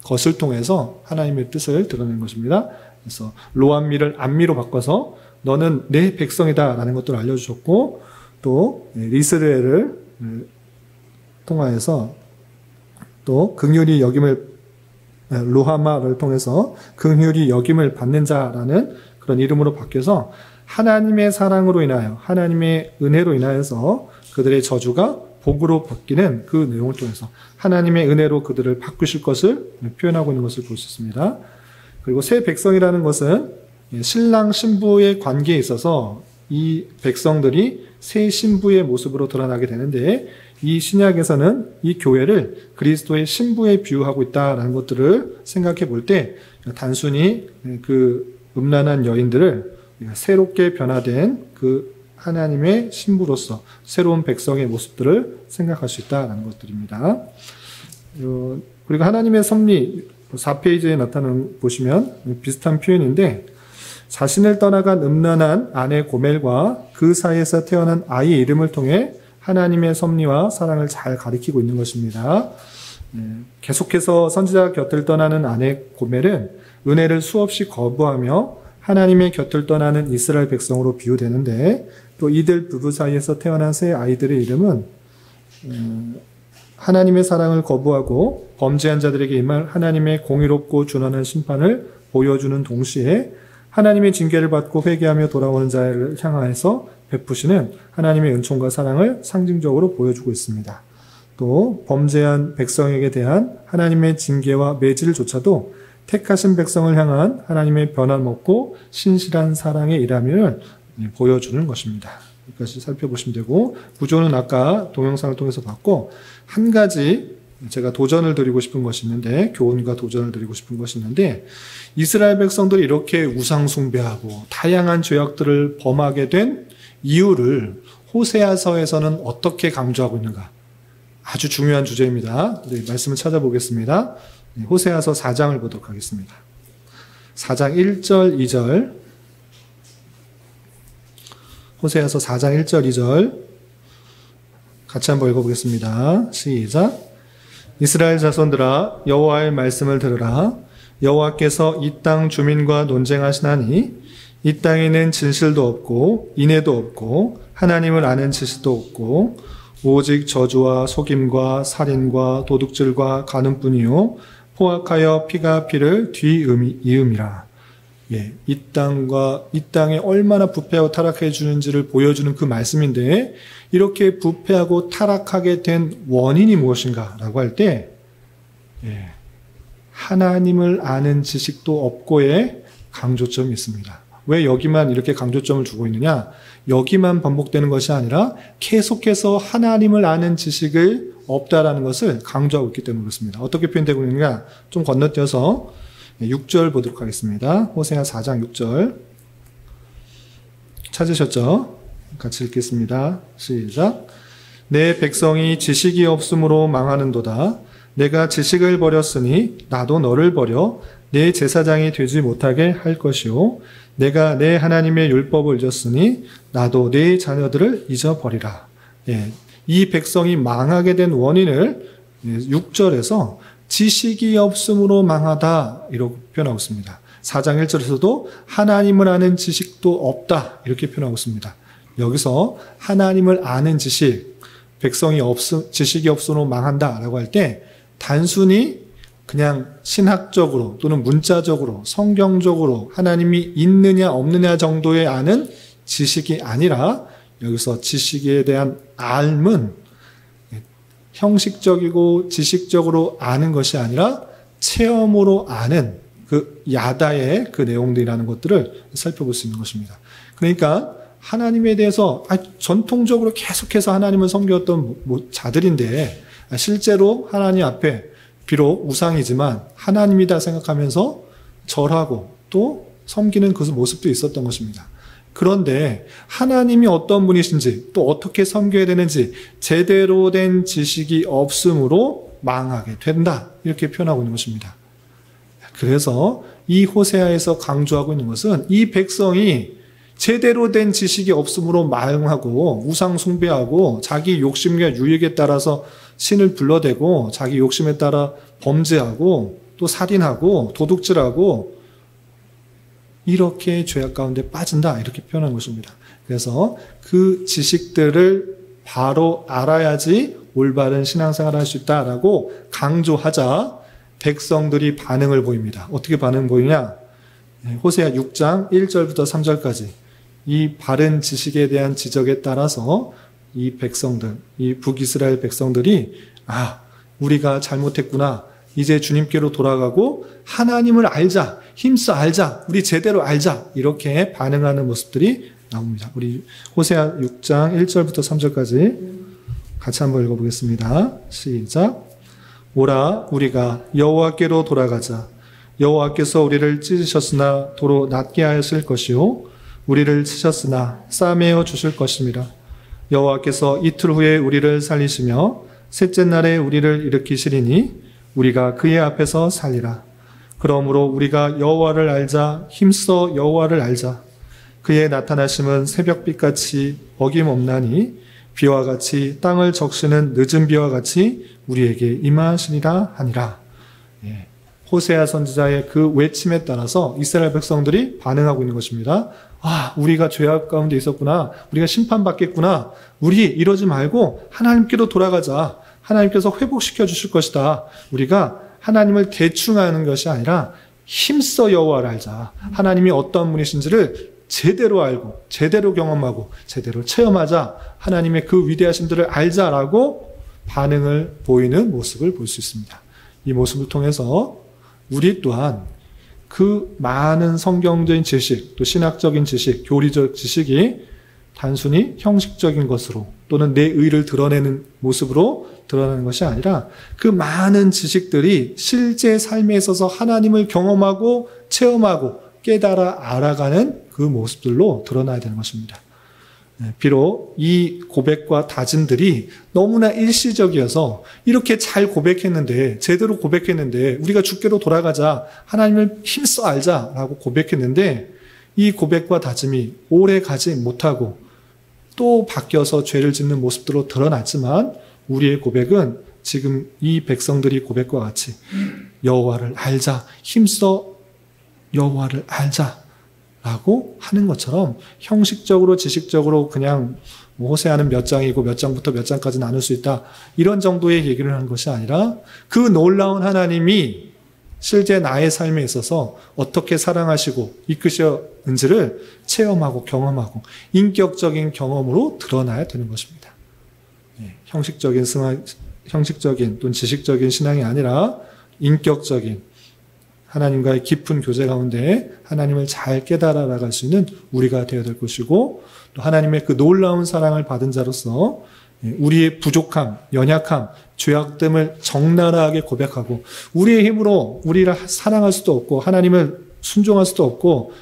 것을 통해서 하나님의 뜻을 드러낸 것입니다. 그래서 로암미를 암미로 바꿔서 너는 내 백성이다 라는 것들을 알려주셨고, 또 리스레를 통하여서 또 긍휼히 여김을, 루하마를 통해서 긍휼히 여김을 받는 자라는 그런 이름으로 바뀌어서 하나님의 사랑으로 인하여, 하나님의 은혜로 인하여서 그들의 저주가 복으로 바뀌는 그 내용을 통해서 하나님의 은혜로 그들을 바꾸실 것을 표현하고 있는 것을 볼 수 있습니다. 그리고 새 백성이라는 것은 신랑 신부의 관계에 있어서 이 백성들이 새 신부의 모습으로 드러나게 되는데, 이 신약에서는 이 교회를 그리스도의 신부에 비유하고 있다는 것들을 생각해 볼 때, 단순히 그 음란한 여인들을 새롭게 변화된 그 하나님의 신부로서 새로운 백성의 모습들을 생각할 수 있다는 것들입니다. 그리고 하나님의 섭리 4페이지에 나타나는 보시면 비슷한 표현인데, 자신을 떠나간 음란한 아내 고멜과 그 사이에서 태어난 아이의 이름을 통해 하나님의 섭리와 사랑을 잘 가리키고 있는 것입니다. 계속해서 선지자 곁을 떠나는 아내 고멜은 은혜를 수없이 거부하며 하나님의 곁을 떠나는 이스라엘 백성으로 비유되는데, 또 이들 부부 사이에서 태어난 새 아이들의 이름은 하나님의 사랑을 거부하고 범죄한 자들에게 임할 하나님의 공의롭고 준원한 심판을 보여주는 동시에 하나님의 징계를 받고 회개하며 돌아오는 자를 향하여서 베푸시는 하나님의 은총과 사랑을 상징적으로 보여주고 있습니다. 또 범죄한 백성에게 대한 하나님의 징계와 매질조차도 택하신 백성을 향한 하나님의 변함없고 신실한 사랑의 일함을 보여주는 것입니다. 여기까지 살펴보시면 되고, 구조는 아까 동영상을 통해서 봤고, 한 가지 제가 도전을 드리고 싶은 것이 있는데, 교훈과 도전을 드리고 싶은 것이 있는데, 이스라엘 백성들이 이렇게 우상 숭배하고 다양한 죄악들을 범하게 된 이유를 호세아서에서는 어떻게 강조하고 있는가? 아주 중요한 주제입니다. 말씀을 찾아보겠습니다. 호세아서 4장을 보도록 하겠습니다. 4장 1절, 2절. 호세아서 4장 1절, 2절. 같이 한번 읽어보겠습니다. 시작. 이스라엘 자손들아, 여호와의 말씀을 들으라. 여호와께서 이 땅 주민과 논쟁하시나니 이 땅에는 진실도 없고 인애도 없고 하나님을 아는 지식도 없고 오직 저주와 속임과 살인과 도둑질과 간음뿐이요 포악하여 피가 피를 뒤이음이라. 이 땅에 얼마나 부패하고 타락해 주는지를 보여주는 그 말씀인데, 이렇게 부패하고 타락하게 된 원인이 무엇인가라고 할 때, 하나님을 아는 지식도 없고의 강조점이 있습니다. 왜 여기만 이렇게 강조점을 두고 있느냐? 여기만 반복되는 것이 아니라 계속해서 하나님을 아는 지식을 없다라는 것을 강조하고 있기 때문에 그렇습니다. 어떻게 표현되고 있느냐? 좀 건너뛰어서 6절 보도록 하겠습니다. 호세아 4장 6절. 찾으셨죠? 같이 읽겠습니다. 시작. 내 백성이 지식이 없으므로 망하는도다. 내가 지식을 버렸으니 나도 너를 버려 내 제사장이 되지 못하게 할 것이요. 내가 내 하나님의 율법을 잊었으니 나도 내 자녀들을 잊어버리라. 예, 이 백성이 망하게 된 원인을 6절에서 지식이 없음으로 망하다 이렇게 표현하고 있습니다. 4장 1절에서도 하나님을 아는 지식도 없다 이렇게 표현하고 있습니다. 여기서 하나님을 아는 지식, 지식이 없음으로 망한다라고 할 때 단순히 그냥 신학적으로 또는 문자적으로 성경적으로 하나님이 있느냐 없느냐 정도의 아는 지식이 아니라 여기서 지식에 대한 알은 형식적이고 지식적으로 아는 것이 아니라 체험으로 아는 그 야다의 그 내용들이라는 것들을 살펴볼 수 있는 것입니다. 그러니까 하나님에 대해서 전통적으로 계속해서 하나님을 섬겼던 자들인데 실제로 하나님 앞에 비록 우상이지만 하나님이다 생각하면서 절하고 또 섬기는 그 모습도 있었던 것입니다. 그런데 하나님이 어떤 분이신지 또 어떻게 섬겨야 되는지 제대로 된 지식이 없으므로 망하게 된다 이렇게 표현하고 있는 것입니다. 그래서 이 호세아에서 강조하고 있는 것은 이 백성이 제대로 된 지식이 없으므로 망하고 우상 숭배하고 자기 욕심과 유익에 따라서 신을 불러대고 자기 욕심에 따라 범죄하고 또 살인하고 도둑질하고 이렇게 죄악 가운데 빠진다 이렇게 표현한 것입니다. 그래서 그 지식들을 바로 알아야지 올바른 신앙생활을 할 수 있다라고 강조하자 백성들이 반응을 보입니다. 어떻게 반응 보이냐? 호세아 6장 1절부터 3절까지 이 바른 지식에 대한 지적에 따라서 이 백성들, 이 북이스라엘 백성들이 우리가 잘못했구나. 이제 주님께로 돌아가고 하나님을 알자. 힘써 알자. 우리 제대로 알자. 이렇게 반응하는 모습들이 나옵니다. 우리 호세아 6장 1절부터 3절까지 같이 한번 읽어보겠습니다. 시작. 오라 우리가 여호와께로 돌아가자. 여호와께서 우리를 찢으셨으나 도로 낫게 하였을 것이요 우리를 치셨으나 싸매어 주실 것입니다. 여호와께서 이틀 후에 우리를 살리시며 셋째 날에 우리를 일으키시리니 우리가 그의 앞에서 살리라. 그러므로 우리가 여호와를 알자. 힘써 여호와를 알자. 그의 나타나심은 새벽빛같이 어김없나니 비와 같이 땅을 적시는 늦은 비와 같이 우리에게 임하시리라 하니라. 예. 호세아 선지자의 그 외침에 따라서 이스라엘 백성들이 반응하고 있는 것입니다. 우리가 죄악 가운데 있었구나. 우리가 심판받겠구나. 우리 이러지 말고 하나님께로 돌아가자. 하나님께서 회복시켜 주실 것이다. 우리가 하나님을 대충 아는 것이 아니라 힘써 여호와를 알자. 하나님이 어떤 분이신지를 제대로 알고 제대로 경험하고 제대로 체험하자. 하나님의 그 위대하심들을 알자라고 반응을 보이는 모습을 볼 수 있습니다. 이 모습을 통해서 우리 또한 그 많은 성경적인 지식, 또 신학적인 지식, 교리적 지식이 단순히 형식적인 것으로 또는 내 의를 드러내는 모습으로 드러나는 것이 아니라 그 많은 지식들이 실제 삶에 있어서 하나님을 경험하고 체험하고 깨달아 알아가는 그 모습들로 드러나야 되는 것입니다. 비록 이 고백과 다짐들이 너무나 일시적이어서 이렇게 잘 고백했는데 제대로 고백했는데 우리가 주께로 돌아가자 하나님을 힘써 알자라고 고백했는데 이 고백과 다짐이 오래 가지 못하고 또 바뀌어서 죄를 짓는 모습들로 드러났지만 우리의 고백은 지금 이 백성들이 고백과 같이 여호와를 알자 힘써 여호와를 알자 라고 하는 것처럼 형식적으로 지식적으로 그냥 호세아는 몇 장이고 몇 장부터 몇 장까지 나눌 수 있다 이런 정도의 얘기를 하는 것이 아니라 그 놀라운 하나님이 실제 나의 삶에 있어서 어떻게 사랑하시고 이끄셨는지를 체험하고 경험하고 인격적인 경험으로 드러나야 되는 것입니다. 형식적인 또는 지식적인 신앙이 아니라 인격적인 하나님과의 깊은 교제 가운데 하나님을 잘 깨달아 나갈 수 있는 우리가 되어야 될 것이고 또 하나님의 그 놀라운 사랑을 받은 자로서 우리의 부족함, 연약함, 죄악됨을 적나라하게 고백하고 우리의 힘으로 우리를 사랑할 수도 없고 하나님을 순종할 수도 없고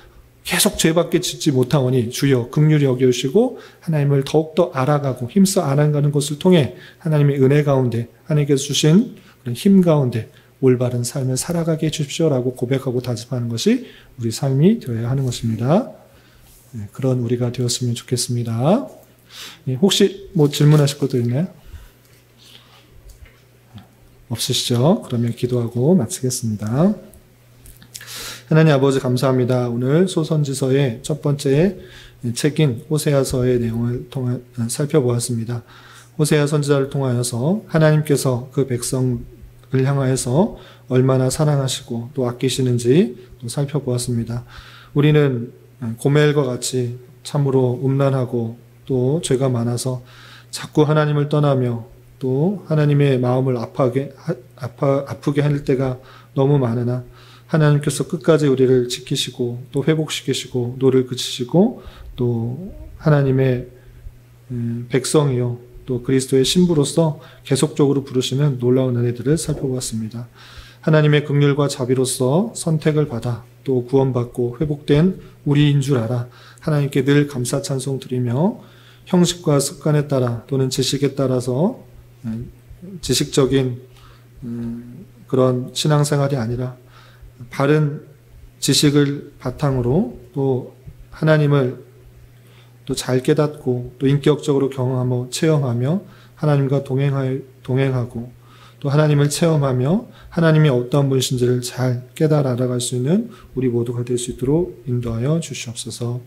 계속 죄밖에 짓지 못하오니 주여 긍휼히 여겨주시고 하나님을 더욱더 알아가고 힘써 알아가는 것을 통해 하나님의 은혜 가운데 하나님께서 주신 그런 힘 가운데 올바른 삶을 살아가게 해주십시오라고 고백하고 다짐하는 것이 우리 삶이 되어야 하는 것입니다. 그런 우리가 되었으면 좋겠습니다. 혹시 뭐 질문하실 것도 있나요? 없으시죠? 그러면 기도하고 마치겠습니다. 하나님 아버지 감사합니다. 오늘 소선지서의 첫 번째 책인 호세아서의 내용을 살펴보았습니다. 호세아 선지자를 통하여서 하나님께서 그 백성을 향하여서 얼마나 사랑하시고 또 아끼시는지 또 살펴보았습니다. 우리는 고멜과 같이 참으로 음란하고 또 죄가 많아서 자꾸 하나님을 떠나며 또 하나님의 마음을 아프게 할 때가 너무 많으나 하나님께서 끝까지 우리를 지키시고 또 회복시키시고 노를 그치시고 또 하나님의 백성이요 또 그리스도의 신부로서 계속적으로 부르시는 놀라운 은혜들을 살펴보았습니다. 하나님의 긍휼과 자비로서 선택을 받아 또 구원받고 회복된 우리인 줄 알아 하나님께 늘 감사 찬송 드리며 형식과 습관에 따라 또는 지식에 따라서 지식적인 그런 신앙생활이 아니라 바른 지식을 바탕으로 또 하나님을 또 잘 깨닫고 또 인격적으로 경험하며 체험하며 하나님과 동행하고 또 하나님을 체험하며 하나님이 어떤 분이신지를 잘 깨달아 알아갈 수 있는 우리 모두가 될 수 있도록 인도하여 주시옵소서.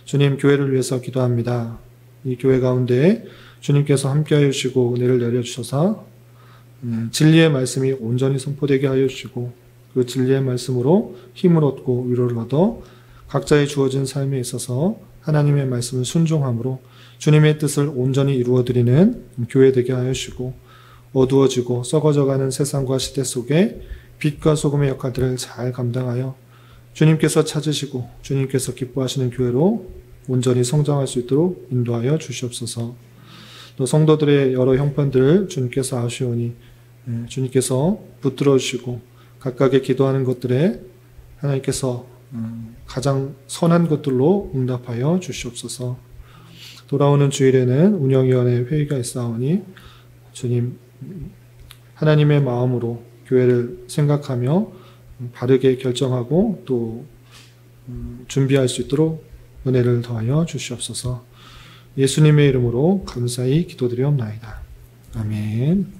주님, 교회를 위해서 기도합니다. 이 교회 가운데 주님께서 함께하여 주시고 은혜를 내려주셔서 진리의 말씀이 온전히 선포되게 하여 주시고 그 진리의 말씀으로 힘을 얻고 위로를 얻어 각자의 주어진 삶에 있어서 하나님의 말씀을 순종함으로 주님의 뜻을 온전히 이루어드리는 교회 되게 하여 주시고 어두워지고 썩어져가는 세상과 시대 속에 빛과 소금의 역할들을 잘 감당하여 주님께서 찾으시고 주님께서 기뻐하시는 교회로 온전히 성장할 수 있도록 인도하여 주시옵소서. 또 성도들의 여러 형편들을 주님께서 아시오니 주님께서 붙들어 주시고 각각의 기도하는 것들에 하나님께서 가장 선한 것들로 응답하여 주시옵소서. 돌아오는 주일에는 운영위원회 회의가 있사오니 주님 하나님의 마음으로 교회를 생각하며 바르게 결정하고 또 준비할 수 있도록 은혜를 더하여 주시옵소서. 예수님의 이름으로 감사히 기도드리옵나이다. 아멘.